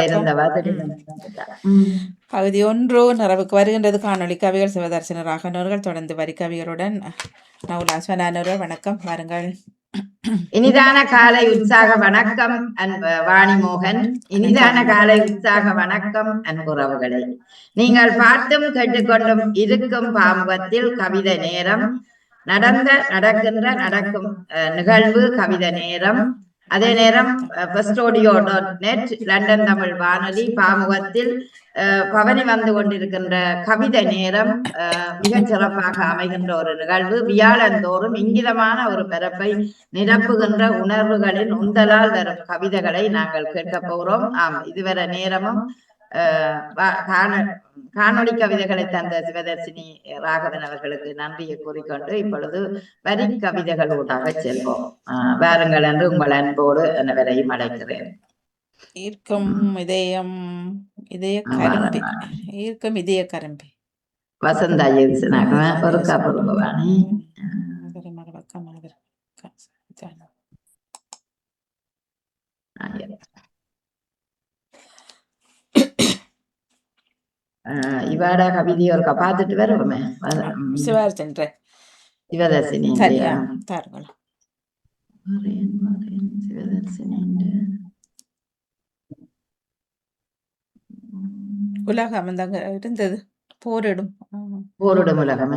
இருந்தவா பகுதி 1 நிறைவுக்கு வருகின்றது. காணொளி கவிகள் சிவதர்சன ராகவர்கள் தொடர்ந்து வரி கவிகளுடன் நவுலாஸ்வனானவர்கள். வணக்கம், வாருங்கள். இனிதான காலை உற்சாக வணக்கம் வாணிமோகன். இனிதான காலை உற்சாக வணக்கம் அன்புறவுகளை. நீங்கள் பார்த்தும் கேட்டுக்கொண்டும் இருக்கும் பாமுகத்தில் கவிதை நேரம். நடக்கின்ற நடக்கும் நிகழ்வு கவிதை நேரம். அதே நேரம் festodio.net லண்டன் தமிழ் வானொலி பாமுகத்தில் பவனி வந்து கொண்டிருக்கின்ற கவிதை நேரம் மிகச் சிறப்பாக அமைகின்ற ஒரு நிகழ்வு. வியாழந்தோறும் இங்கிதமான ஒரு பரப்பை நிரப்புகின்ற உணர்வுகளின் உந்தலால் வரும் கவிதைகளை நாங்கள் கேட்க போகிறோம். இதுவரை நேரமும் காணொளி கவிதைகளை தந்த சிவதர்சினி ராகவன் அவர்களுக்கு நன்றியை கூறிக்கொண்டு இப்பொழுது வரி கவிதைகளோடாக செல்வோம். வாருங்கள் என்று உங்கள் அன்போடு அனைவரையும் அழைக்கிறேன். ஈர்க்கும் இதய கரும்பி வசந்தா ஒரு கபருவாணி. இவாட கவிதை ஒரு பார்த்துட்டு வருவோமே. சிவதர்சினி உலகம் இருந்தது. போரிடும் உலகம்.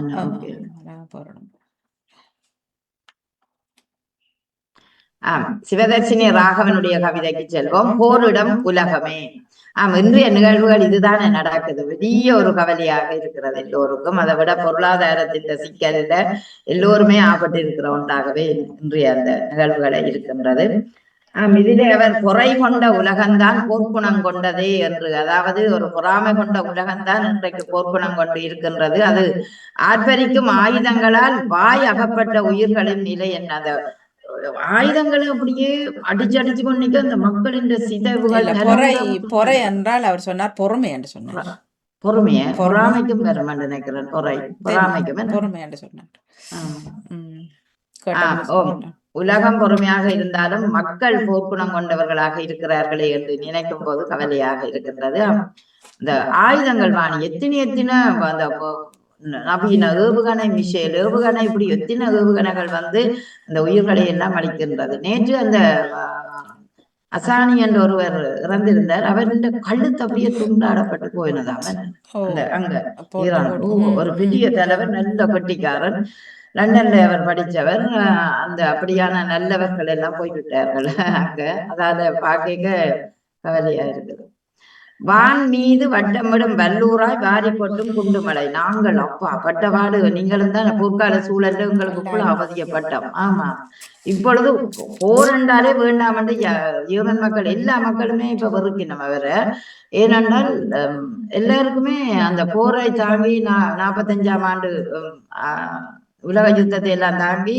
சிவதர்சினி ராகவனுடைய கவிதைக்கு செல்வோம். போரிடம் உலகமே. இன்றைய நிகழ்வுகள் இதுதானே நடக்குது. பெரிய ஒரு கவலையாக இருக்கிறது எல்லோருக்கும். அதை விட பொருளாதாரத்தின் சிக்கலில் எல்லோருமே ஆபத்து இருக்கிற ஒன்றாகவே இன்றைய அந்த நிகழ்வுகளை இருக்கின்றது. இதிலே அவர் பொறை கொண்ட உலகம்தான் போர்க்குணம் கொண்டதே என்று, அதாவது ஒரு பொறாமை கொண்ட உலகம்தான் இன்றைக்கு போர்க்குணம் கொண்டு இருக்கின்றது. அது ஆர்ப்பரிக்கும் ஆயுதங்களால் வாய் அகப்பட்ட உயிர்களின் நிலை என்ன? ஆயுதங்களை அப்படியே அடிச்சு கொண்டிருக்க அந்த மக்களின் சிதைவுகள். பொறை என்றால் அவர் சொன்னார் பொறுமை என்று சொன்னார். பொறாமைக்கும் பெறும் என்று நினைக்கிறேன். பொறாமைக்கும் என்று சொன்னார். உலகம் பொறுமையாக இருந்தாலும் மக்கள் போர்க்குணம் கொண்டவர்களாக இருக்கிறார்களே என்று நினைக்கும் போது கவலையாக இருக்கின்றது. இந்த ஆயுதங்கள் வாணி எத்தனை அந்த நவீன ஏவுகணை, மிஷேல் ஏவுகணை, இப்படி எத்தனை ஏவுகணைகள் வந்து அந்த உயிர்களை எல்லாம் அளிக்கின்றது. நேற்று அந்த அசானி என்ற ஒருவர் இறந்திருந்தார். அவருடைய கழுத்து அப்படியே துண்டாடப்பட்டு போயினது. அவன் அங்க ஈரான் ஒரு பெரிய தலைவர், நல்ல கட்டிக்காரன், லண்டன்ல அவர் படித்தவர். அந்த அப்படியான நல்லவர்கள் எல்லாம் போய்விட்டார்கள் அங்க. அதால பார்க்க கவலையா இருக்குது. வான் மீது வட்டமிடும் வல்லூராய் வாரி கொட்டும் குண்டுமலை. நாங்கள் அப்பா பட்டபாடு, நீங்களும் தான் போர்க்கால சூழல்ல உங்களுக்கு அவதியப்பட்டோம். ஆமா, இப்பொழுது போர் என்றாலே வேண்டாம் என்று ஈவன் மக்கள் எல்லா மக்களுமே இப்ப வெறுக்கினோம் அவரை. ஏனென்றால் எல்லாருக்குமே அந்த போரை தாண்டி 45ஆம் ஆண்டு உலக யுத்தத்தை எல்லாம் தாண்டி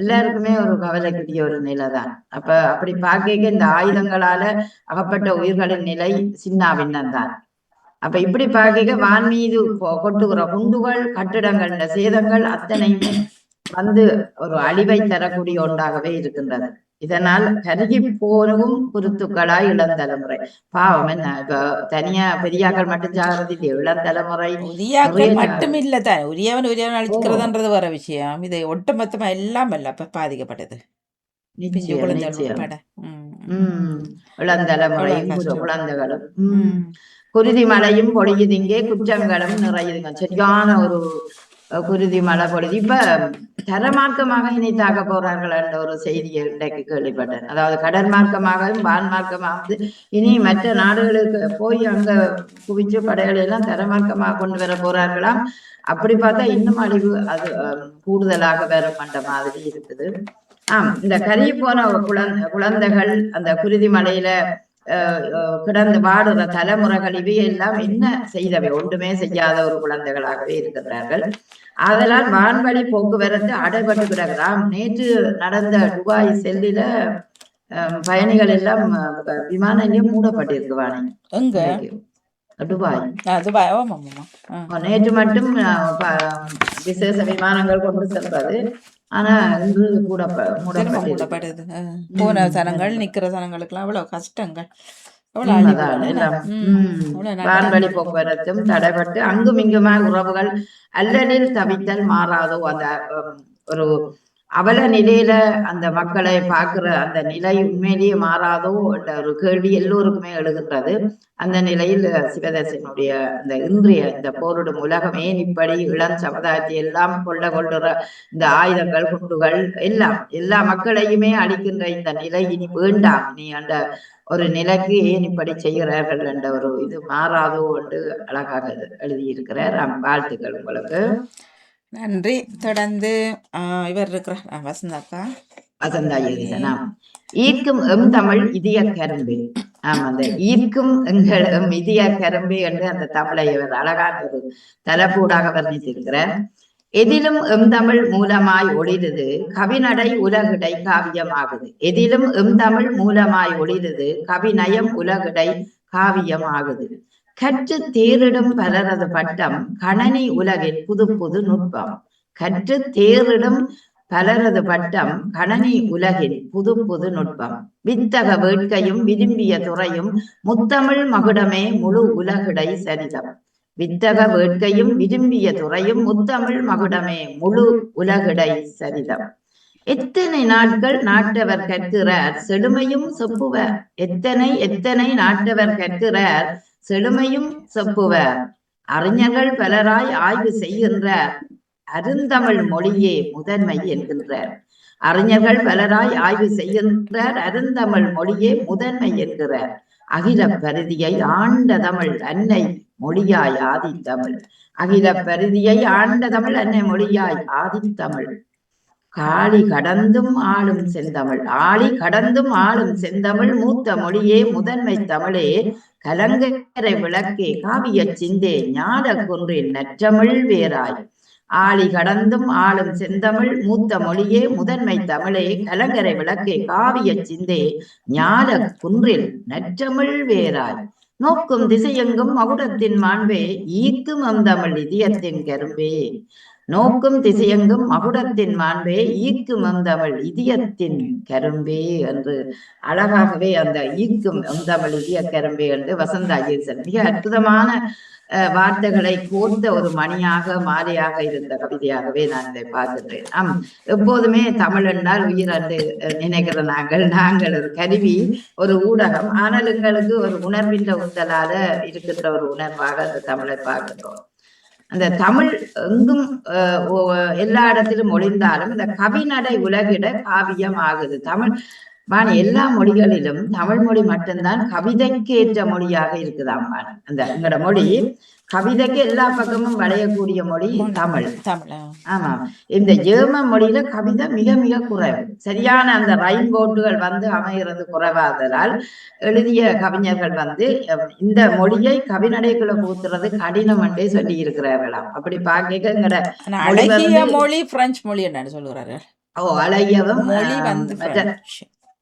எல்லாருக்குமே ஒரு கவலைக்குரிய ஒரு நிலைதான். அப்ப அப்படி பார்க்க இந்த ஆயுதங்களால அகப்பட்ட உயிர்களின் நிலை சின்னாபின்னம் தான். அப்ப இப்படி பார்க்க வான் மீது கொட்டுகிற குண்டுகள், கட்டிடங்கள் சேதங்கள் அத்தனையுமே வந்து ஒரு அழிவை தரக்கூடிய ஒன்றாகவே இருக்கின்றது. இதனால் கருகி போனவும் குருத்துக்களாய் இளந்தலைமுறை. பாவம் என்ன, இப்ப தனியா பெரியாக்கள் மட்டும் ஜாகிரதை இல்லையோ, இளந்தலைமுறை மட்டும் இல்லதான். உரியவன் அழிக்கிறதுன்றது வர விஷயம். இதை ஒட்டுமொத்தமா எல்லாம் அல்ல பாதிக்கப்பட்டது. இளந்தலைமுறையும் குழந்தைகளும் குருதி மலையும் பொழியுதிங்கே குற்றங்களும் நிறையுதுங்க. சரியான ஒரு குருதி மழை பொழுது. இப்ப தரமார்க்கமாக இனி தாக்க போறார்கள் என்ற ஒரு செய்தியை இன்றைக்கு கேள்விப்பட்டேன். அதாவது கடல் மார்க்கமாகவும் வான் மார்க்கமாக இனி மற்ற நாடுகளுக்கு போய் அங்க குவிச்சு படைகளை எல்லாம் தரமார்க்கமாக கொண்டு வர போறார்களாம். அப்படி பார்த்தா இன்னும் அழிவு அது கூடுதலாக வரும் என்ற மாதிரி இருக்குது. இந்த கறி போன குழந்தைகள் அந்த குருதி மலையில கிடந்து வாடுற தலைமுறைகள் இவையெல்லாம் என்ன செய்தவை? ஒன்றுமே செய்யாத ஒரு குழந்தைகளாகவே இருக்கின்றார்கள். ஆதலால் வான்வழி போக்குவரத்து அடைபட்டு கிடக்கிறாம். நேற்று நடந்த துபாய் செல்லில பயணிகள் எல்லாம் விமான நிலையம் மூடப்பட்டிருக்கு. வாணி துபாய் நேற்று மட்டும் விசேஷ விமானங்கள் கொண்டு செல்றது. ஆனா இன்று கூட மூடப்படுது. போன சனங்கள் நிக்கிற சனங்களுக்குலாம் அவ்வளவு கஷ்டங்கள். எவ்வளோ உண்மைதான் அழிவுகள் என்ன? எல்லாம். எவ்வளோ வான்வழி நாட்கள் போக்குவரத்தும் தடைபட்டு அங்கும் இங்குமா உறவுகள் அல்லலில் தவித்தல் மாறாதோ அந்த ஒரு அவல நிலையில அந்த மக்களை பார்க்கிற அந்த நிலை உண்மையிலேயே மாறாதோ என்ற ஒரு கேள்வி எல்லோருக்குமே எழுகின்றது. அந்த நிலையில் சிவதர்சனுடைய இந்த இன்றைய இந்த போரிடும் உலகம் ஏன் இப்படி இளம் சமுதாயத்தை எல்லாம் கொள்ளுற இந்த ஆயுதங்கள் குண்டுகள் எல்லாம் எல்லா மக்களையுமே அளிக்கின்ற இந்த நிலை இனி வேண்டாம், இனி அந்த ஒரு நிலைக்கு ஏன் இப்படி செய்கிறார்கள் என்ற ஒரு இது மாறாதோ என்று அழகாக எழுதியிருக்கிறார். வாழ்த்துக்கள் உங்களுக்கு. நன்றி. தொடர்ந்து இவர் இருக்கிறார் வசந்தாக்கா. வசந்தா எழுதினாம். ஈர்க்கும் எம் தமிழ் இதய கரும்பு. ஆமா, அந்த ஈர்க்கும் எங்கள் இதய கரும்பு என்று அந்த தமிழை இவர் அழகான ஒரு தலைப்பூடாக வர்ணித்திருக்கிறார். எதிலும் எம் தமிழ் மூலமாய் ஒளிருது கவிநடை உலகிடை காவியமாகுது. எதிலும் எம் தமிழ் மூலமாய் ஒளிருது கவிநயம் உலகிடை காவியமாகுது. கற்று தேரிடும் பலரது பட்டம் கணனி உலகில் புது புது நுட்பம். கற்று தேரிடும் பலரது பட்டம் கணனி உலகில் புது புது நுட்பம். வித்தக வேட்கையும் விரும்பிய துறையும் முத்தமிழ் மகுடமே முழு உலகிடை சரிதம். வித்தக வேட்கையும் விரும்பிய துறையும் முத்தமிழ் மகுடமே முழு உலகிடை சரிதம். எத்தனை நாட்கள் நாட்டவர் கற்கிறார் செழுமையும் செப்புவர். எத்தனை நாட்டவர் கற்கிறார் செழுமையும் செப்புவர். அறிஞர்கள் பலராய் ஆய்வு செய்கின்றார் அருந்தமிழ் மொழியே முதன்மை என்கின்றார். அறிஞர்கள் பலராய் ஆய்வு செய்கின்றார் அருந்தமிழ் மொழியே முதன்மை என்கிறார். அகில பரிதியை ஆண்ட தமிழ் அன்னை மொழியாய் ஆதித்தமிழ். அகில பரிதியை ஆண்ட தமிழ் அன்னை மொழியாய் ஆதித்தமிழ். காளி கடந்தும் ஆளும் செந்தமிழ். ஆளி கடந்தும் ஆளும் செந்தமிழ் மூத்த மொழியே முதன்மை தமிழே கலங்கரை விளக்கே காவிய சிந்தே ஞான குன்றில் நற்றமிழ் வேராய். ஆளி கடந்தும் ஆளும் செந்தமிழ் மூத்த மொழியே முதன்மை தமிழே கலங்கரை விளக்கே காவிய சிந்தே ஞான குன்றில் நற்றமிழ் வேராய். நோக்கும் திசையெங்கும் மகுடத்தின் மாண்பே ஈர்க்கும் அந்தமிழ் இதயத்தின் கரும்பே. நோக்கும் திசையெங்கும் மகுடத்தின் மாண்பே ஈர்க்கும் அந்தமிழ் இதயத்தின் கரும்பே என்று அழகாகவே அந்த ஈர்க்கும் அந்தமிழ் இதய கரும்பே என்று வசந்தா ஜெயசன் மிக அற்புதமான வார்த்தைகளை கோர்த்த ஒரு மணியாக மாலையாக இருந்த கவிதையாகவே நான் இதை பார்க்கின்றேன். எப்போதுமே தமிழ் என்றால் உயிர் என்று நினைக்கிற நாங்கள் ஒரு கருவி, ஒரு ஊடகம். ஆனால் எங்களுக்கு ஒரு உணர்வின் உந்தலால இருக்கின்ற ஒரு உணர்வாக அந்த தமிழை பார்க்கின்றோம். அந்த தமிழ் எங்கும் எல்லா இடத்திலும் ஒளிந்தாலும் இந்த கவிநடை உலகிட காவியம் ஆகுது. தமிழ் எல்லா மொழிகளிலும் தமிழ் மொழி மட்டும்தான் கவிதைக்கு ஏற்ற மொழியாக இருக்குதாம். அந்த எங்களோட மொழி கவிதைக்கு எல்லா பக்கமும் வளையக்கூடிய மொழி தமிழ். ஆமா, இந்த ஜெர்மன் மொழியில கவிதை மிக மிக குறைவு. சரியான அந்த ரைன் போட்டுகள் அமைகிறது குறைவாதலால் எழுதிய கவிஞர்கள் இந்த மொழியை கவிநடைக்குள்ள பூத்துறது கடினம் என்றே சொல்லி இருக்கிறார்களாம். அப்படி பார்க்க எங்கட மொழி பிரெஞ்சு மொழி என்னன்னு சொல்லுறாரு. அழகியவும் மொழி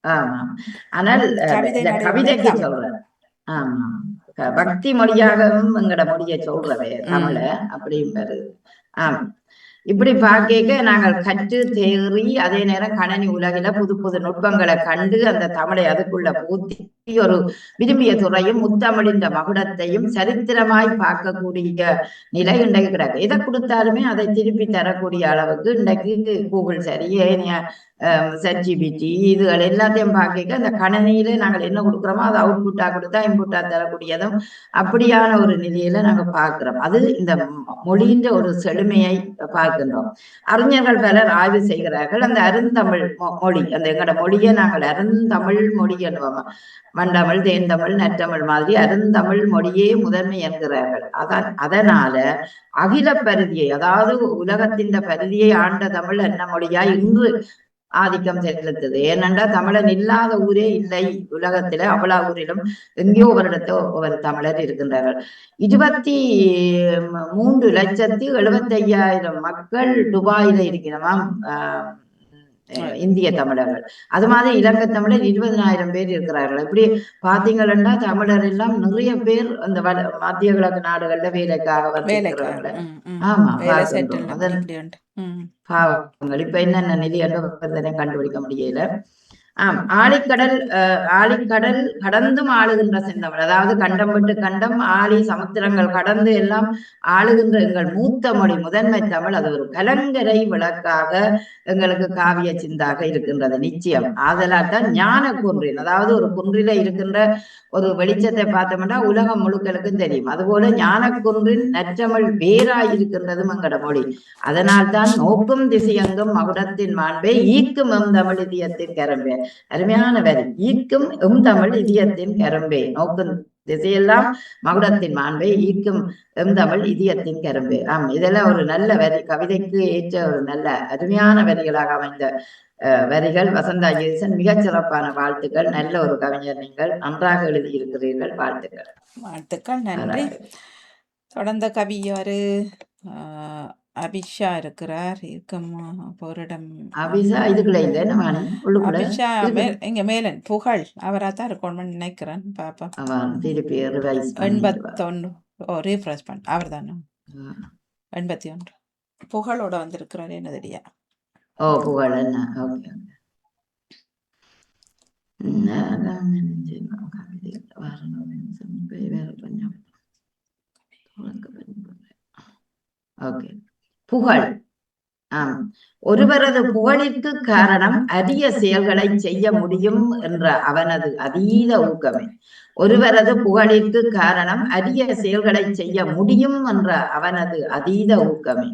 ஆமா, ஆனால் கவிதைக்கு சொல்றாரு. ஆமா, பக்தி மொழியாகவும் எங்கட மொழியை சொல்றவே தமிழ அப்படின்றது. ஆமா, இப்படி பார்க்க நாங்கள் கற்று தேறி அதே நேரம் கணனி உலகில புது புது நுட்பங்களை கண்டு அந்த தமிழை அதுக்குள்ள பூத்தி ஒரு விரும்பிய துறையும் முத்தமிழின் மகுடத்தையும் சரித்திரமாய் பார்க்கக்கூடிய நிலை இன்றைக்கு கிடக்கு. எதை கொடுத்தாலுமே அதை திருப்பி தரக்கூடிய அளவுக்கு இன்றைக்கு கூகுள் சரி, ChatGPT இதுகள் எல்லாத்தையும் பார்க்க அந்த கணனியில நாங்கள் என்ன கொடுக்குறோமோ அதை அவுட்புட்டா கொடுத்தா இன்புட்டா தரக்கூடியதும் அப்படியான ஒரு நிலையில நாங்க பார்க்கிறோம். அது இந்த மொழியின் ஒரு செழுமையை பார்க்கின்றோம். அறிஞர்கள் பலர் ஆய்வு செய்கிறார்கள். அந்த அருந்தமிழ் மொழி, அந்த எங்களோட மொழியை நாங்கள் அருந்தமிழ் மொழி என்னுவோம். வண்டமிழ், தேந்தமிழ், நற்றமிழ் மாதிரி அருந்தமிழ் மொழியே முதன்மை என்கிறார்கள். அதனால அகில பரிதியை, அதாவது உலகத்தின் பரிதியை ஆண்ட தமிழ் என்ன மொழியா இன்று ஆதிக்கம் செலுத்துது. ஏனென்றா தமிழன் இல்லாத ஊரே இல்லை உலகத்தில. அவ்வளவு ஊரிலும் எங்கேயோ ஒரு இடத்த ஒரு தமிழர் இருக்கின்றார்கள். 23,75,000 மக்கள் துபாயில இருக்கிறோமாம் இந்திய தமிழர்கள். அது மாதிரி இலங்கை தமிழர் 20,000 பேர் இருக்கிறார்கள். இப்படி பாத்தீங்கன்னா தமிழர் எல்லாம் நிறைய பேர் அந்த மத்திய கிழக்கு நாடுகள்ல வேலைக்காக வந்திருக்கிறார்கள். ஆமா, அதன் பாவங்கள் இப்ப என்னென்ன நிதி என்று கண்டுபிடிக்க முடியல. ஆழிக்கடல் கடந்தும் ஆளுகின்ற செந்தமிழ், அதாவது கண்டம் விட்டு கண்டம் ஆழி சமுத்திரங்கள் கடந்து எல்லாம் ஆளுகின்ற எங்கள் மூத்த மொழி முதன்மை தமிழ். அது ஒரு கலங்கரை விளக்காக எங்களுக்கு காவிய சிந்தாக இருக்கின்றது நிச்சயம். ஆதலால் தான் ஞான குன்றின், அதாவது ஒரு குன்றில இருக்கின்ற ஒரு வெளிச்சத்தை பார்த்தோம்னா உலகம் முழுக்களுக்கும் தெரியும். அதுபோல ஞான குன்றின் நற்றமிழ் வேறாய் இருக்கின்றதும் எங்கட மொழி. அதனால் தான் நோக்கும் திசையெங்கும் மகுடத்தின் மாண்பே ஈக்கும் எம் தமிழ் இதயத்தின் கரும்பே. அருமையான வரி. ஈக்கும் எம் தமிழ் இதயத்தின் கரும்பே, நோக்கும் திசையெல்லாம் மகுடத்தின் மாண்பே ஈக்கும் எம் தமிழ் இதயத்தின் கரும்பே. இதெல்லாம் ஒரு நல்ல வரி, கவிதைக்கு ஏற்ற ஒரு நல்ல அருமையான வரிகளாக அமைந்த வரிகள். வசந்தா ஜெயசன், மிகச் சிறப்பான வாழ்த்துக்கள். நல்ல ஒரு கவிஞர், நீங்கள் நன்றாக எழுதியிருக்கிறீர்கள். வாழ்த்துக்கள். வாழ்த்துக்கள், நன்றி. தொடர்ந்த கவி யாரு? அபிஷா இருக்கிறார். போரிடம் அபிஷா இதுக்குள்ள இல்லை, அபிஷா இங்க மேலன் புகழ் அவராத்தான் இருக்கணும்னு நினைக்கிறேன். பாப்பா திருப்பி 81 ரீஃப்ரெஷ் பண்ண அவர் தானே 81 புகழோட வந்திருக்கிறாரு. என்ன தெரியா? புகழ் என்ன? ஓகே. புகழ். ஒருவரது புகழிற்கு காரணம் அரிய செயல்களை செய்ய முடியும் என்ற அவனது அதீத ஊக்கமே. ஒருவரது புகழிற்கு காரணம் அரிய செயல்களை செய்ய முடியும் என்ற அவனது அதீத ஊக்கமே.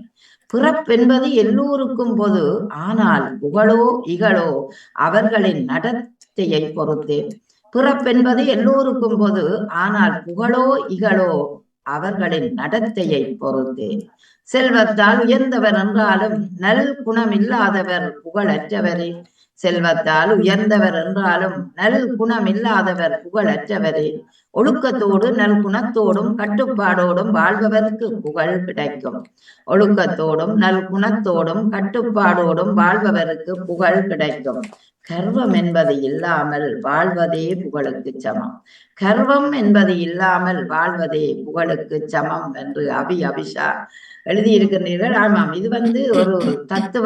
பிறப்பென்பது எல்லோருக்கும் பொது, ஆனால் புகழோ இகழோ அவர்களின் நடத்தையை பொறுத்தே. பிறப்பென்பது எல்லோருக்கும் பொது, ஆனால் புகழோ இகழோ அவர்களின் நடத்தையை பொறுத்தே. செல்வத்தால் உயர்ந்தவர் என்றாலும் நல் குணமில்லாதவர் புகழற்றவரே. செல்வத்தால் உயர்ந்தவர் என்றாலும் நல் குணமில்லாதவர் புகழற்றவரே. ஒழுக்கத்தோடு நல் குணத்தோடும் கட்டுப்பாடோடும் வாழ்பவருக்கு புகழ் கிடைக்கும். ஒழுக்கத்தோடும் நல் குணத்தோடும் கட்டுப்பாடோடும் வாழ்பவருக்கு புகழ் கிடைக்கும். கர்வம் என்பது இல்லாமல் வாழ்வதே புகழுக்கு சமம். கர்வம் என்பது இல்லாமல் வாழ்வதே புகழுக்கு சமம் என்று அபிஷா எழுதியிருக்கின்றீர்கள். ஆமாம், இது ஒரு தத்துவ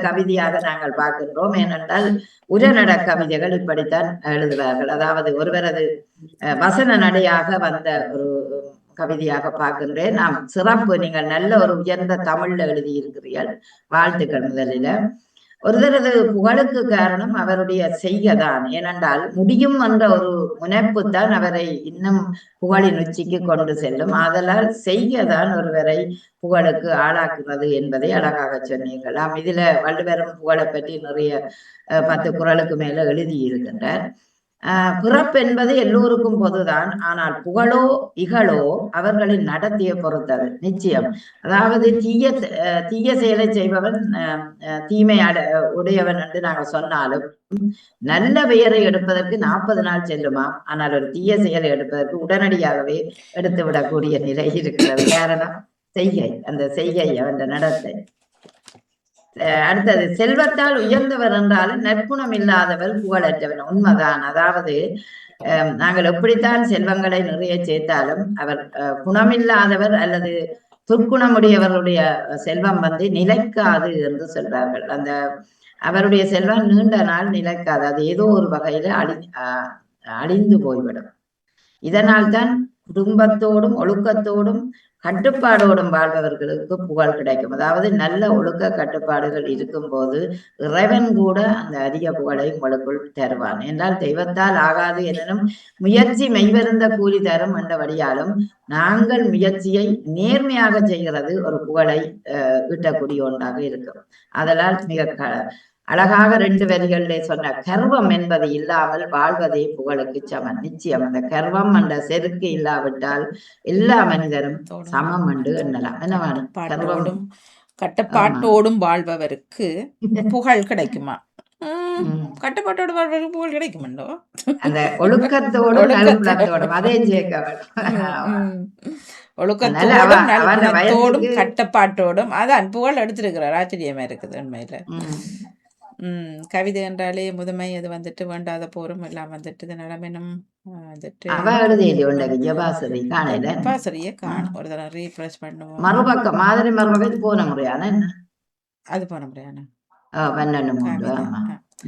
கவிதையாக நாங்கள் பார்க்கின்றோம். ஏனென்றால் உரநட கவிதைகள் இப்படித்தான் எழுதுவார்கள். அதாவது ஒருவரது வசன நடையாக வந்த ஒரு கவிதையாக பார்க்கின்றேன். நாம் சிறப்பு, நீங்கள் நல்ல ஒரு உயர்ந்த தமிழ்ல எழுதியிருக்கிறீர்கள். வாழ்த்துக்கள். முதலில ஒருவரது புகழுக்கு காரணம் அவருடைய செய்கைதான். ஏனென்றால் முடியும் என்ற ஒரு முனைப்பு தான் அவரை இன்னும் புகழின் உச்சிக்கு கொண்டு செல்லும். ஆதலால் செய்கைதான் ஒருவரை புகழுக்கு ஆளாக்குறது என்பதை அழகாக சொன்னீர்கள். இதுல வள்ளுவரும் புகழை பற்றி நிறைய 10 குறளுக்கு மேல எழுதியிருக்கின்றார். பிறப்பு என்பது எல்லோருக்கும் பொதுதான், ஆனால் புகழோ இகழோ அவர்களின் நடத்திய பொறுத்தது. நிச்சயம். அதாவது தீய செயலை செய்பவன் தீமை உடையவன் என்று நாங்கள் சொன்னாலும் நல்ல பெயரை எடுப்பதற்கு 40 நாள் செல்லுமா, ஆனால் ஒரு தீய செயலை எடுப்பதற்கு உடனடியாகவே எடுத்து விடக்கூடிய நிலை இருக்கிறது. காரணம் செய்கை, அந்த செய்கை, அவன் நடத்தை. அடுத்தது, செல்வத்தால் உயர்ந்தவர் என்றாலும் நற்குணம் இல்லாதவர் புகழற்றவர். உண்மைதான். அதாவது நாங்கள் எப்படித்தான் செல்வங்களை நிறைய சேர்த்தாலும் அவர் குணமில்லாதவர் அல்லது துர்க்குணமுடையவருடைய செல்வம் நிலைக்காது என்று சொல்வார்கள். அந்த அவருடைய செல்வம் நீண்ட நாள் நிலைக்காது. அது ஏதோ ஒரு வகையில அழிந்து போய்விடும். இதனால் தான் குடும்பத்தோடும் ஒழுக்கத்தோடும் கட்டுப்பாடோடும் வாழ்பவர்களுக்கு புகழ் கிடைக்கும். அதாவது நல்ல ஒழுக்க கட்டுப்பாடுகள் இருக்கும் போது இறைவன் கூட அந்த அதிக புகழை உங்களுக்குள் தருவான். என்றால் தெய்வத்தால் ஆகாது எனும் முயற்சி மெய்வருந்த கூலி தரும் என்றபடியாலும் நாங்கள் முயற்சியை நேர்மையாக செய்கிறது ஒரு புகழை ஈட்டக்கூடிய ஒன்றாக இருக்கும். அதனால் மிக அழகாக 2 வரிகளிலே சொன்ன கர்வம் என்பது இல்லாமல் வாழ்வதே புகழுக்கு சமம். நிச்சயம் அந்த கர்வம் என்ற செருக்கு இல்லாவிட்டால் எல்லா மனிதரும் சமம் என்று எண்ணலாம். என்னவாடும் கட்டுப்பாட்டோடும் வாழ்பவருக்கு புகழ் கிடைக்குமா? கட்டுப்பாட்டோடு வாழ்வதற்கு புகழ் கிடைக்குமோ? அந்த ஒழுக்கத்தோடும் நல்குணத்தோடும் அதே ஒழுக்கத்தோடும் கட்டுப்பாட்டோடும் அதான் புகழ் எடுத்திருக்கிறார். ஆச்சரியமா இருக்குது உண்மையில. கவிதை என்றாலே முதுமை, அது வேண்டாத போரும் எல்லாம் நிலமெனும் ஜபாசரியை காணும். ஒரு தடவை ரீஃப்ரெஷ் பண்ணுவோம். மறுபக்கம் மாதிரி மறுபக்கம் போன முறையான அது போன முறையான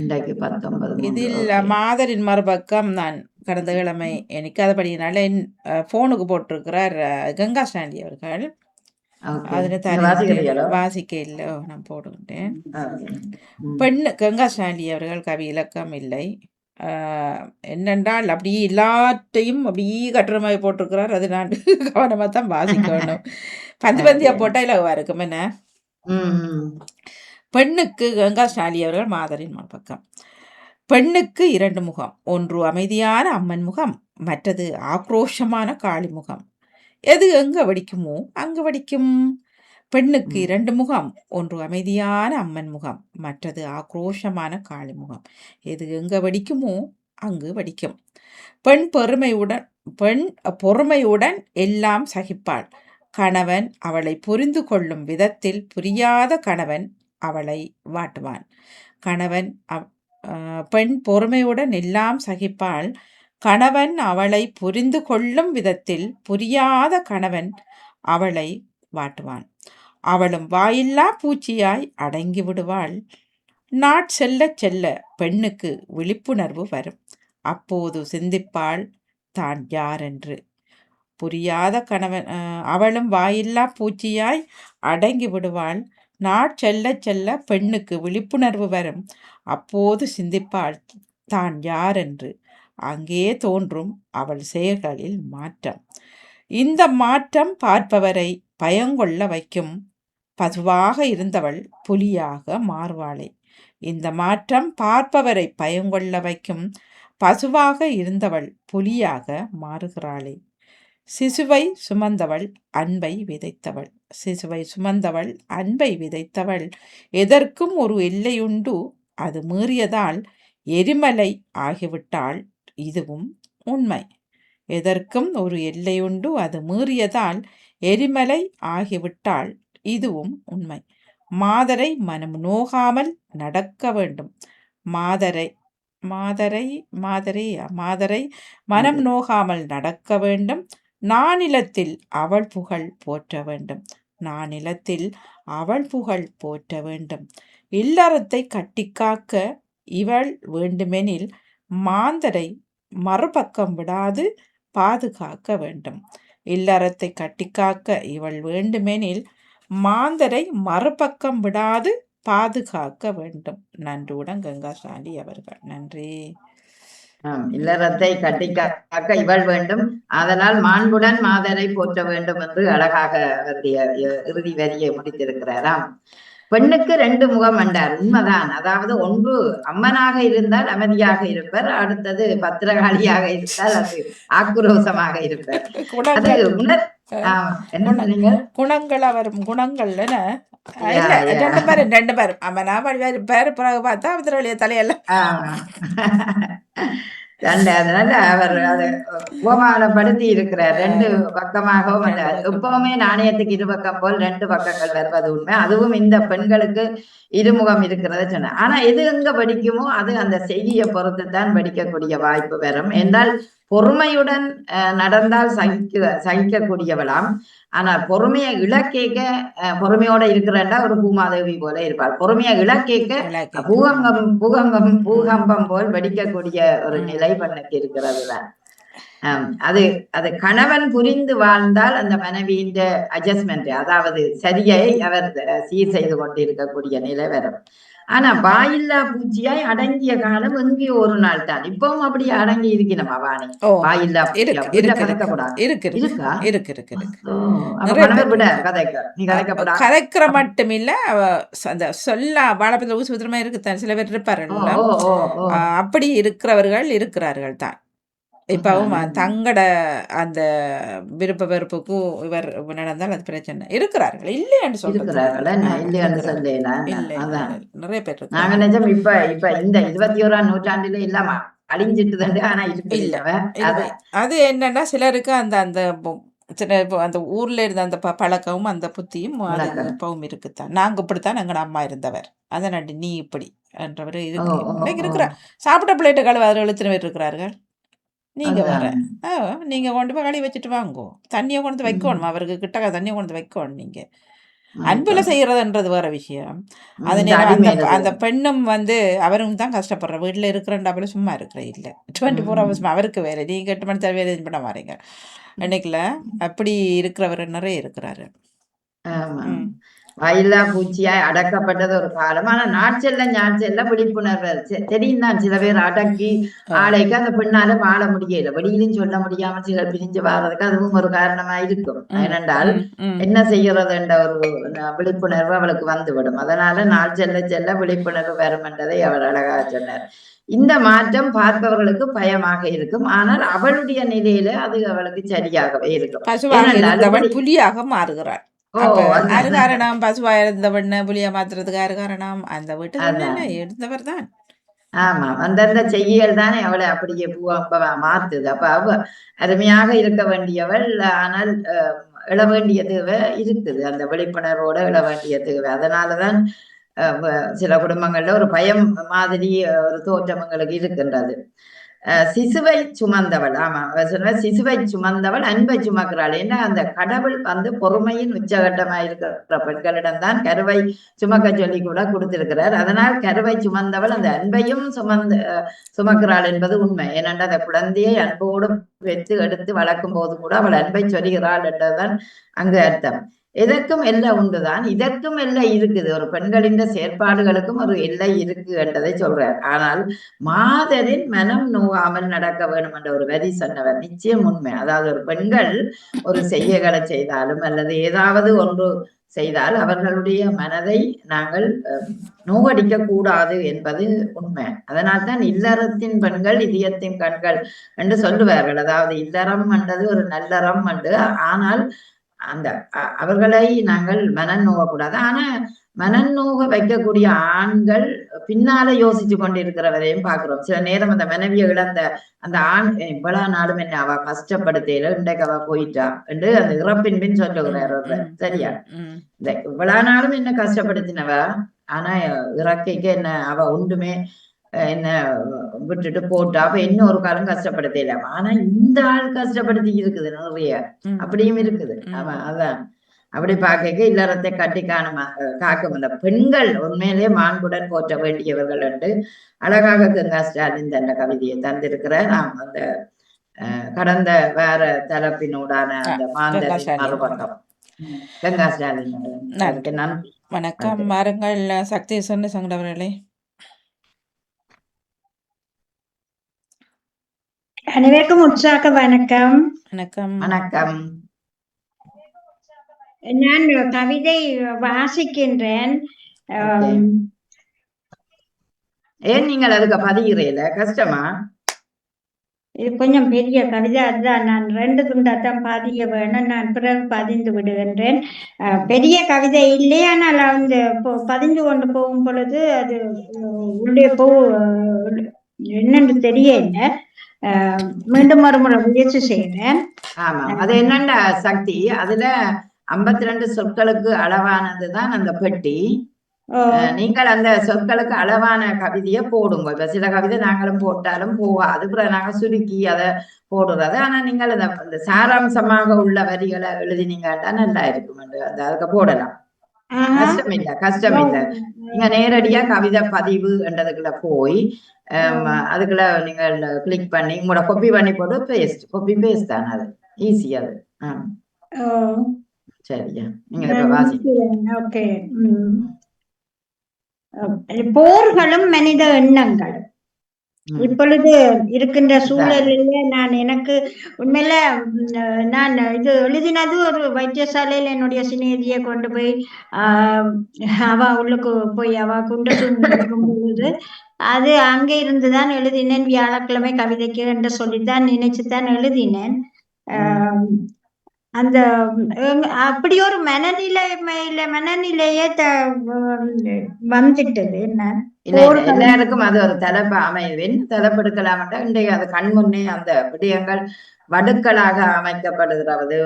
இன்றைக்கு 19 இதில் 3. ஓகே. மாதரின் மறுபக்கம் நான் கடந்த கிழமை எனக்காதபடியினால என் ஃபோனுக்கு போட்டிருக்கிறார் கங்கா ஸ்டாண்டி அவர்கள். ஓகே. அதில் நீங்க தனிட்டு வாசிக்கிறீங்களோ? வாசிக்க இல்லை, நான் போடுகின்றேன். ஓகே. ம். பெண் கங்கா ஸ்டாண்டி அவர்கள் கவி இலக்கம் இல்லை. என்னென்றால் அப்படியே எல்லாத்தையும் அப்படியே கட்டுரமாய் போட்டிருக்கிறார். அது நான் கவனமாக தான் வாசிக்கணும். பந்தியா ஓகே. போட்டால் இலவா இருக்கும் என்ன. ம். பெண்ணுக்கு கங்கா ஸ்டாலி அவர்கள் மாதரின் மறுபக்கம். பெண்ணுக்கு 2 முகம். ஒன்று அமைதியான அம்மன் முகம், மற்றது ஆக்ரோஷமான காளி முகம். எது எங்க வடிக்குமோ அங்கு வடிக்கும். பெண்ணுக்கு 2 முகம். ஒன்று அமைதியான அம்மன் முகம், மற்றது ஆக்ரோஷமான காளி முகம். எது எங்க வடிக்குமோ அங்கு வடிக்கும். பெண் பொறுமையுடன் எல்லாம் சகிப்பாள். கணவன் அவளை புரிந்து கொள்ளும் விதத்தில் புரியாத கணவன் அவளை வாட்டுவான். பெண் பொறுமையுடன் எல்லாம் சகிப்பாள். கணவன் அவளை புரிந்து கொள்ளும் விதத்தில் புரியாத கணவன் அவளை வாட்டுவான். அவளும் வாயில்லா பூச்சியாய் அடங்கி விடுவாள். செல்ல செல்ல பெண்ணுக்கு விழிப்புணர்வு வரும். அப்போது சிந்திப்பாள் தான் யார் என்று. புரியாத கணவன் அவளும் வாயில்லா பூச்சியாய் அடங்கி விடுவாள். செல்ல செல்ல பெண்ணுக்கு விழிப்புணர்வு வரும். அப்போது சிந்திப்பாள் தான் யார் என்று. அங்கே தோன்றும் அவள் செயல்களில் மாற்றம். இந்த மாற்றம் பார்ப்பவரை பயங்கொள்ள வைக்கும். பசுவாக இருந்தவள் புலியாக மாறுவாளே. இந்த மாற்றம் பார்ப்பவரை பயங்கொள்ள வைக்கும். பசுவாக இருந்தவள் புலியாக மாறுகிறாளே. சிசுவை சுமந்தவள் அன்பை விதைத்தவள். சிசுவை சுமந்தவள் அன்பை விதைத்தவள். எதற்கும் ஒரு எல்லையுண்டு, அது மீறியதால் எரிமலை ஆகிவிட்டாள். இதுவும் உண்மை. எதற்கும் ஒரு எல்லையுண்டு, அது மீறியதால் எரிமலை ஆகிவிட்டாள். இதுவும் உண்மை. மாதரை மனம் நோகாமல் நடக்க வேண்டும். மாதரை மனம் நோகாமல் நடக்க வேண்டும். நானிலத்தில் அவள் புகழ் போற்ற வேண்டும். நானிலத்தில் அவள் புகழ் போற்ற வேண்டும். இல்லறத்தை கட்டிக்காக்க இவள் வேண்டுமெனில் மாந்தரை மறுபக்கம் விடாது பாதுகாக்க வேண்டும். இல்லறத்தை கட்டிக்காக்க இவள் வேண்டுமெனில் மாந்தரை மறுபக்கம் விடாது பாதுகாக்க வேண்டும். நன்றியுடன் கங்கா ஸ்டாண்டி அவர்கள். நன்றி. இல்லறத்தை கட்டி காக்க இவள் வேண்டும், அதனால் மாண்புடன் மாதரை போற்ற வேண்டும் என்று அழகாக அவருடைய இறுதி வரியை முடித்திருக்கிறாராம். பெண்ணுக்கு 2 முகம் என்றார். உண்மைதான். அதாவது ஒன்று அம்மனாக இருந்தால் அமைதியாக இருப்பார், அடுத்தது பத்திரகாளியாக இருந்தால் அது ஆக்ரோஷமாக இருப்பார். அது என்ன சொன்னீங்க? குணங்கள் வரும். குணங்கள் ரெண்டு பேரும் அம்மனா பேரு பிறகு பார்த்தா பத்திரகாளிய தலையெல்லாம். அதனால அவர் அதை உபமானப்படுத்தி இருக்கிறார். 2 பக்கமாகவும் எப்பவுமே நாணயத்துக்கு 2 பக்கம் போல் 2 பக்கங்கள் வருவது உண்மை. அதுவும் இந்த பெண்களுக்கு இருமுகம் இருக்கிறத சொன்ன. ஆனா எது எங்க படிக்குமோ அது அந்த செய்தியை பொறுத்து தான் படிக்கக்கூடிய வாய்ப்பு வரும். என்றால் பொறுமையுடன் நடந்தால் சகிக்கக்கூடியவளாம். ஆனால் பொறுமையை இழக்கேக்க பொறுமையோட இருக்கிறண்டா ஒரு பூமாதேவி போல இருப்பாள். பொறுமையை இழக்கேக்க பூகம்பம் போல் வெடிக்கக்கூடிய ஒரு நிலை பெண்ணுக்கு இருக்கிறதுதான். அது கணவன் புரிந்து வாழ்ந்தால் அந்த மனைவியின் அட்ஜஸ்ட்மெண்ட், அதாவது சரியை அவர் சீர் செய்து கொண்டிருக்கக்கூடிய நிலை வரும். ஆனா வாயில்லா பூச்சியாய் அடங்கிய காலம் எங்கேயோ ஒரு நாள் தான். இப்பவும் அப்படி அடங்கி இருக்கணும். அவானே வாயில்லா கதைக்கிற மட்டும் இல்ல, அந்த சொல்ல வாழைப்பத்தில ஊசி ஊத்துறமா இருக்குத்தான் சில பேர் இருப்பார்கள். அப்படி இருக்கிறவர்கள் இருக்கிறார்கள் தான். இப்பவும் தங்கட அந்த விருப்ப வெறுப்புக்கும் இவர் நடந்தால் அது பிரச்சனை. இருக்கிறார்கள், இல்லைன்னு சொல்றார்கள். நிறைய பேர் நாங்க நிஜம் இப்ப இந்த 21ஆம் நூற்றாண்டுல இல்லாம அழிஞ்சிட்டு. ஆனா இல்ல, அது என்னன்னா சிலருக்கு அந்த அந்த ஊர்ல இருந்த அந்த பழக்கமும் அந்த புத்தியும் இப்பவும் இருக்குத்தான். நாங்க இப்படித்தான் எங்க அம்மா இருந்தவர், அதனாடி நீ இப்படி என்றவர் இருக்கிறார். சாப்பிட்ட பிள்ளைட்டு கழுவ எழுத்தின பேர் இருக்கிறார்கள். நீங்க வர நீங்க கொண்டு போய் கழுவி வச்சுட்டு வாங்கோ. தண்ணியை கொண்டு வைக்கணும், அவருக்கு கிட்ட தண்ணியை கொண்டு வைக்கணும். நீங்க அன்புல செய்யறதுன்றது வேற விஷயம். அது இந்த நேரம் அந்த அடிமையில அந்த பெண்ணும் வந்து அவரும் தான் கஷ்டப்படுற வீட்டில் இருக்கிற சும்மா இருக்கிற இல்லை 24 ஹவர்ஸ் அவருக்கு வேலை. நீங்க 8 மணி நேரம் வேலை பண்ண மாறீங்க என்னைக்குல அப்படி இருக்கிறவர் நிறைய இருக்கிறாரு. ஆமா. ம். வாயில்லா பூச்சியாய் அடக்கப்பட்டது ஒரு காலம். ஆனா நாட்செல்ல ஞாட்செல்ல விழிப்புணர்வு தெரியும் தான். சில பேர் அடக்கி ஆளைக்கு அந்த பெண்ணால வாழ முடியல. வெளியிலும் சொல்ல முடியாம சிலர் பிரிஞ்சு வாழறதுக்கு அதுவும் ஒரு காரணமா இருக்கும். ஏனென்றால் என்ன செய்யறது என்ற ஒரு விழிப்புணர்வு அவளுக்கு வந்துவிடும். அதனால நாள் செல்ல செல்ல விழிப்புணர்வு வரும் என்றதை அவர் அழகாக சொன்னார். இந்த மாற்றம் பார்ப்பவர்களுக்கு பயமாக இருக்கும். ஆனால் அவளுடைய நிலையில அது அவளுக்கு சரியாகவே இருக்கும். பசுவாக ஏனென்றால் இருந்தவன் புலியாக மாறுகிறார். ஓ அப்ப அந்த யாரு காரணம்? பசுவாக இருந்தவன் புலியா மாத்துறதுக்கு யாரு காரணம்? அந்த வீட்டு அதான் சூழ்நிலை எடுத்தவர் தான். ஆமா. அந்தந்த செய்திகள் தானே அவளை அப்படியே மாத்துது. அப்ப அவ அருமையாக இருக்க வேண்டியவள். ஆனால் எழ வேண்டிய தேவை இருக்குது. அந்த விழிப்புணர்வோட எழ வேண்டிய தேவை. அதனாலதான் சில குடும்பங்கள்ல ஒரு பயம் மாதிரி ஒரு தோற்றம் எங்களுக்கு இருக்கின்றது. சிசுவை சுமந்தவள், ஆமா சொன்ன சிசுவை சுமந்தவள் அன்பை சுமக்கிறாள். ஏன்னா அந்த கடவுள் வந்து பொறுமையின் உச்சகட்டமா இருக்கிற பெண்களிடம் தான் கருவை சுமக்க சொல்லி கூட கொடுத்திருக்கிறார். அதனால் கருவை சுமந்தவள் அந்த அன்பையும் சுமக்கிறாள் என்பது உண்மை. ஏனென்றால் அந்த குழந்தையை அன்போடு வைத்து எடுத்து வளர்க்கும் போது கூட அவள் அன்பை சொல்கிறாள் என்றதுதான் அங்கு அர்த்தம். எதற்கும் எல்லை உண்டுதான், இதற்கும் எல்லை இருக்குது. ஒரு பெண்களின் செயற்பாடுகளுக்கும் ஒரு எல்லை இருக்கு என்றதை சொல்றார். ஆனால் மாதரின் மனம் நோகாமல் நடக்க வேண்டும் என்ற ஒரு வரி சொன்னவர் நிச்சயம் உண்மை. அதாவது ஒரு பெண்கள் ஒரு செய்கைகளை செய்தாலும் அல்லது ஏதாவது ஒன்று செய்தால் அவர்களுடைய மனதை நாங்கள் நோகடிக்க கூடாது என்பது உண்மை. அதனால்தான் இல்லறத்தின் பெண்கள் இதயத்தின் கண்கள் என்று சொல்லுவார்கள். அதாவது இல்லறம் என்றது ஒரு நல்லறம் என்று. ஆனால் அந்த அவர்களை நாங்கள் மனம் நோகக்கூடாது. ஆனா மனம் நோக வைக்கக்கூடிய ஆண்கள் பின்னால யோசிச்சு கொண்டிருக்கிறவரையும் பார்க்கிறோம். சில நேரம் அந்த மனைவியை இழந்த அந்த ஆண் இவ்வளவு நாளும் என்ன அவ கஷ்டப்படுத்தையில இன்றைக்கு அவ போயிட்டா என்று அந்த இறப்பின் பின் சொல்லுகிறார் ஒருவர். சரியா? இந்த இவ்வளவு நாளும் என்ன கஷ்டப்படுத்தினவ, ஆனா இறக்கைக்கு என்ன அவ ஒன்றுமே என்ன விட்டுட்டு போட்டா, அப்ப என்ன ஒரு காலம் கஷ்டப்படுத்தலாம். ஆனா இந்த ஆள் கஷ்டப்படுத்தி இருக்குது நிறைய, அப்படியும் இருக்குது. அவன் அதான் அப்படி பார்க்க இல்லறத்தை கட்டி காக்கும் அந்த பெண்கள் உண்மையிலே மாண்புடன் போற்ற வேண்டியவர்கள் என்று அழகாக கங்கா ஸ்டாலின் என்ற கவிதையை தந்திருக்கிறார். நாம் அந்த கடந்த வேற தலைப்பினூடான அந்த மாந்தரின் மறுபக்கம் கங்கா ஸ்டாலின். நன்றி. வணக்கம். வாருங்கள் சக்தி சொன்ன சங்கடவர்களே. அனைவருக்கும் உற்சாக வணக்கம். வணக்கம். வணக்கம். நான் கவிதை வாசிக்கின்றேன். ஏன் நீங்கள் அதுக்கு பதிகிறீல? கஷ்டமா? இது கொஞ்சம் பெரிய கவிதை. அதுதான் நான் 2 துண்டாத்தான் பதிய வேணும். நான் பிறகு பதிந்து விடுகின்றேன். பெரிய கவிதை இல்லை, ஆனால் அந்த பதிந்து கொண்டு போகும் பொழுது அது உள்ளே என்னன்னு தெரியல. மீண்டும் மறுமுறை முயற்சி செய்கிறேன். ஆமா, அது என்னண்டா சக்தி, அதுல 52 சொற்களுக்கு அளவானதுதான் அந்த பெட்டி. நீங்கள் அந்த சொற்களுக்கு அளவான கவிதையை போடுங்க. இப்ப சில கவிதை நாங்களும் போட்டாலும் போகாது, அப்புறம் நாங்க சுருக்கி அதை போடுறது. ஆனா நீங்கள் அந்த சாராம்சமாக உள்ள வரிகளை எழுதினீங்கன்னா நல்லா இருக்கும். அந்த அதுக்கு போடலாம். கஷ்டம் இல்ல. நீங்க நேரடியா கவிதை பதிவு என்றதுக்குள்ள போய் அதுக்குள்ள நீங்க கிளிக் பண்ணி உங்களோட காப்பி பண்ணி போட்டு காப்பி பேஸ்ட் தானே, அது ஈஸி. அது சரியா? நீங்க இப்ப வாசிங்க. ஓகே. போர்களும் மனித எண்ணங்கள். இப்பொழுது இருக்கின்ற சூழலிலே நான் எனக்கு உண்மையில நான் இது எழுதினது ஒரு வைத்தியசாலையில என்னுடைய சிநேகிதியை கொண்டு போய் அவ உள்ளுக்கு போய் அவ குண்ட சூழ்நிலைக்கும் பொழுது அது அங்கே இருந்துதான் எழுதினேன். வியாழக்கிழமை கவிதைக்கு என்று சொல்லித்தான் நினைச்சுதான் எழுதினேன். அந்த அப்படி ஒரு மனநிலையே வந்துட்டது. என்ன எல்லாருக்கும் அது ஒரு தலைப்பு அமைவின் தலைப்பெடுக்கலாமட்டா இன்றைக்கு அது கண்முன்னே அந்த விடயங்கள் வடுக்களாக அமைக்கப்படுகிறது,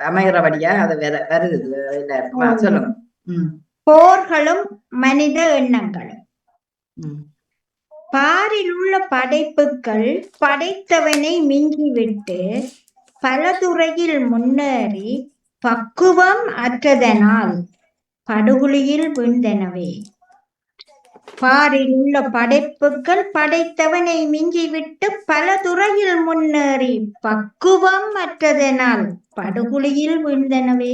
அமைகிறபடியா அது வருது எல்லாருக்கும். சொல்லுங்க. போர்களும் மனித எண்ணங்களும். பாரில் உள்ள படைப்புகள் படைத்தவனை மிஞ்சிவிட்டு பல துறையில் முன்னேறி பக்குவம் அற்றதனால் படுகுழியில் வீழ்ந்தனவே. பாரில் உள்ள படைப்புகள் படைத்தவனை மிஞ்சிவிட்டு பல துறையில் முன்னேறி பக்குவம் அற்றதனால் படுகுழியில் வீழ்ந்தனவே.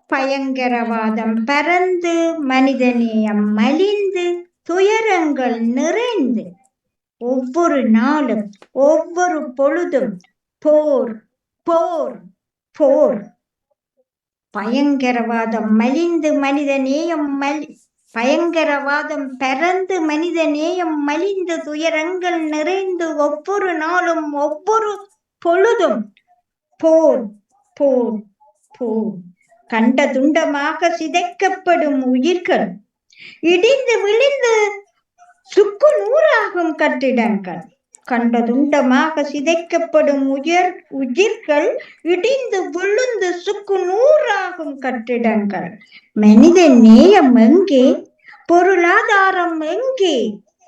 பயங்கரவாதம் பரந்து மனிதநேயம் மலிந்து துயரங்கள் நிறைந்து ஒவ்வொரு நாளும் ஒவ்வொரு பொழுதும் போர் போர் போர். பயங்கரவாதம் மலிந்து மனித நேயம் பயங்கரவாதம் பரந்து மனித நேயம் மலிந்து துயரங்கள் நிறைந்து ஒவ்வொரு நாளும் ஒவ்வொரு பொழுதும் போர் போர் போர். கண்ட துண்டமாக சிதைக்கப்படும் உயிர்கள், இடிந்து விழுந்து சுக்கு நூறாகும் கட்டிடங்கள். கண்ட துண்டமாக சிதைக்கப்படும் உயிர்கள், இடிந்து விழுந்து சுக்கு நூறாகும் கட்டிடங்கள். மனித நேயம் எங்கே? பொருளாதாரம் எங்கே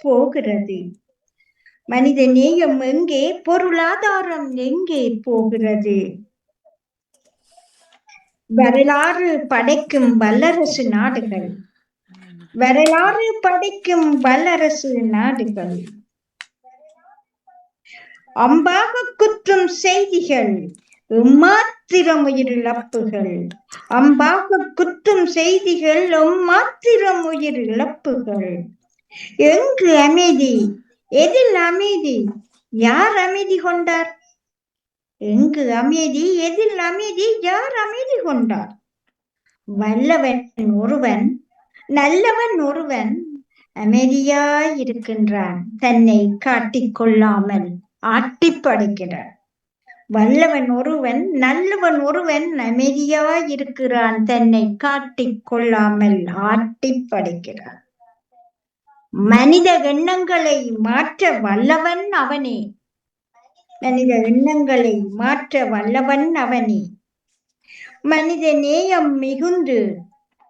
போகிறது? மனித நேயம் எங்கே? பொருளாதாரம் எங்கே போகிறது? வரலாறு படைக்கும் வல்லரசு நாடுகள், வரலாறு படைக்கும் வல்லரசு நாடுகள் அம்பாக குற்றும் செய்திகள், எம்மாத்திரம் உயிரிழப்புகள். அம்பாக குற்றும் செய்திகள், எம்மாத்திரம் உயிரிழப்புகள். எங்கு அமைதி? எதில் அமைதி? யார் அமைதி கொண்டார்? எங்கு அமைதி? எதில் அமைதி? யார் அமைதி கொண்டார்? வல்லவன் ஒருவன், நல்லவன் ஒருவன் அமைதியாய் இருக்கின்றான், தன்னை காட்டிக் கொள்ளாமல் ஆட்டி படைக்கிறான். வல்லவன் ஒருவன், நல்லவன் ஒருவன் அமைதியாய் இருக்கிறான், தன்னை காட்டிக் கொள்ளாமல் ஆட்டி படைக்கிறான். மனித எண்ணங்களை மாற்ற வல்லவன் அவனே. மனித எண்ணங்களை மாற்ற வல்லவன் அவனே. மனித நேயம் மிகுந்து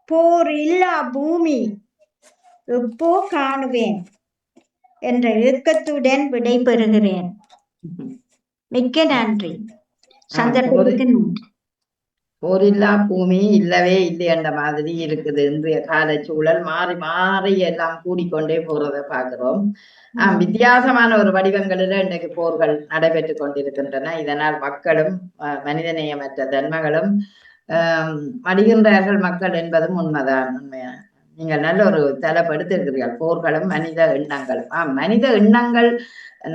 போர் இல்லா பூமி எப்போ காணுவேன் என்ற ஏக்கத்துடன் விடைபெறுகிறேன். மிக்க நன்றி. சந்தர்ப்பத்துக்கு நன்றி. போரில்லா பூமி இல்லவே இல்லை என்ற மாதிரி இருக்குது. இன்றைய கால சூழல் மாறி மாறி எல்லாம் கூடிக்கொண்டே போறதை பார்க்கிறோம். வித்தியாசமான ஒரு வடிவங்களில் இன்றைக்கு போர்கள் நடைபெற்று கொண்டிருக்கின்றன. இதனால் மக்களும் மனிதநேயமற்ற தன்மைகளும் மடிகின்றார்கள் மக்கள் என்பதும் உண்மைதான். உண்மையா நீங்கள் நல்ல ஒரு தலைப்படுத்திருக்கிறீர்கள். போர்களும் மனித எண்ணங்களும். மனித எண்ணங்கள்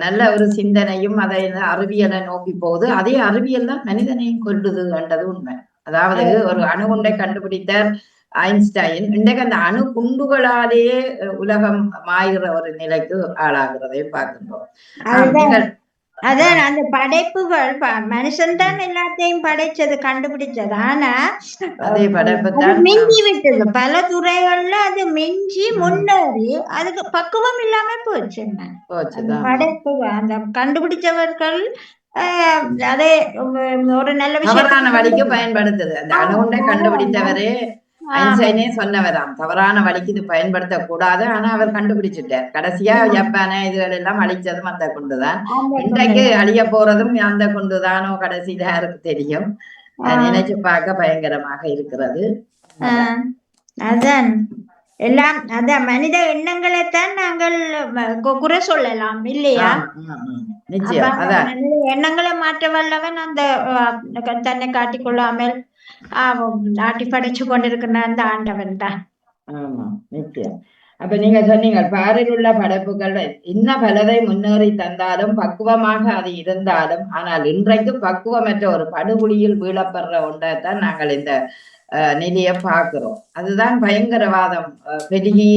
நல்ல ஒரு சிந்தனையும் அதை அறிவியலை நோக்கி போகுது. அதே அறிவியல் தான் மனிதனையும் கொல்லுது என்றது உண்மை. அதாவது ஒரு அணுகுண்டை கண்டுபிடித்தார் ஐன்ஸ்டைன். இன்றைக்கு அந்த அணு குண்டுகளாலேயே உலகம் மாறுகிற ஒரு நிலைக்கு ஆளாகிறதை பார்க்கின்றோம். அதான் அந்த படைப்புகள் மனுஷன் தான் எல்லாத்தையும் படைச்சது, கண்டுபிடிச்சது. ஆனா அதே படைப்பு தான் மிஞ்சி விட்டது. பல துறைகள்ல அது மிஞ்சி முன்னேறி அதுக்கு பக்குவம் இல்லாம போச்சு. படைப்பு அந்த கண்டுபிடிச்சவர்கள் அதே ஒரு நல்ல தவறான வழிக்கு பயன்படுத்துது. அந்த அணுகுண்டை கண்டுபிடித்தவரே ஐன்ஸ்டைனே சொன்னவராம், தவறான வழிக்கு இது பயன்படுத்த கூடாது. ஆனா அவர் கண்டுபிடிச்சிட்டார். கடைசியா ஜப்பான இதுகள் எல்லாம் அழிச்சதும் அந்த குண்டுதான். இன்றைக்கு அழிய போறதும் அந்த குண்டுதானோ கடைசியில யாருக்கு தெரியும். நினைச்சு பார்க்க பயங்கரமாக இருக்கிறது. அதான் எல்லாம் அதான் மனித எண்ணங்களைத்தான் நாங்கள் குறை சொல்லலாம் இல்லையா? நிச்சயம். அதான் எண்ணங்களை மாற்ற வல்லவன் அந்த தன்னை காட்டிக்கொள்ளாமல் ஆட்டி படைச்சு கொண்டிருக்கிற அந்த ஆண்டவன் தான். ஆமா, நிச்சயம். அப்ப நீங்க சொன்னீங்க பாரில் உள்ள படைப்புகள் இன்னும் பலரை முன்னேறி தந்தாலும் பக்குவமாக அது இருந்தாலும், ஆனால் இன்றைக்கு பக்குவமற்ற ஒரு படுகொலியில் வீழப்படுற ஒன்றைத்தான் நாங்கள் இந்த நிலையை பார்க்கிறோம். அதுதான் பயங்கரவாதம் பெருகி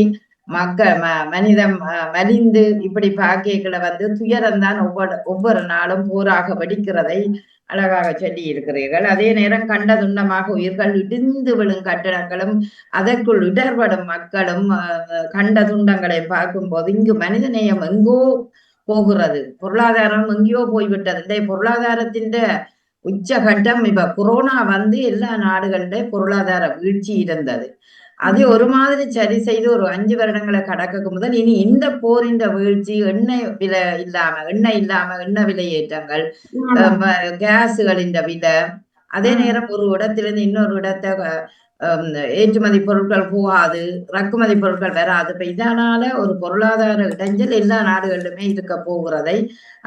மக்கள் மனிதம் மலிந்து இப்படி பாக்கியங்களை துயரம்தான் ஒவ்வொரு நாளும் போராக வெடிக்கிறதை அழகாக சொல்லி இருக்கிறீர்கள். அதே நேரம் கண்ட துண்டமாக உயிர்கள், இடிந்து விழும் கட்டிடங்களும் அதற்குள் இடர்படும் மக்களும் கண்ட துண்டங்களை பார்க்கும்போது இங்கு மனிதநேயம் எங்கோ போகிறது, பொருளாதாரம் எங்கேயோ போய்விட்டது. இந்த பொருளாதாரத்தின் உச்சகட்டம் இப்ப கொரோனா எல்லா நாடுகளிலே பொருளாதார வீழ்ச்சி இருந்தது. அது ஒரு மாதிரி சரி செய்து ஒரு 5 வருடங்களை கடக்க முதல் இனி இந்த போரின் வீழ்ச்சி, எண்ணெய் விலை இல்லாம எண்ணெய் விலையேற்றங்கள், கேஸுகளின் விலை, அதே நேரம் ஒரு இடத்திலிருந்து இன்னொரு இடத்தை ஏற்றுமதி பொருட்கள் போகாது, இறக்குமதி பொருட்கள் வராது. இப்ப இதனால ஒரு பொருளாதார இடைஞ்சல் எல்லா நாடுகளிலுமே இருக்க போகிறதை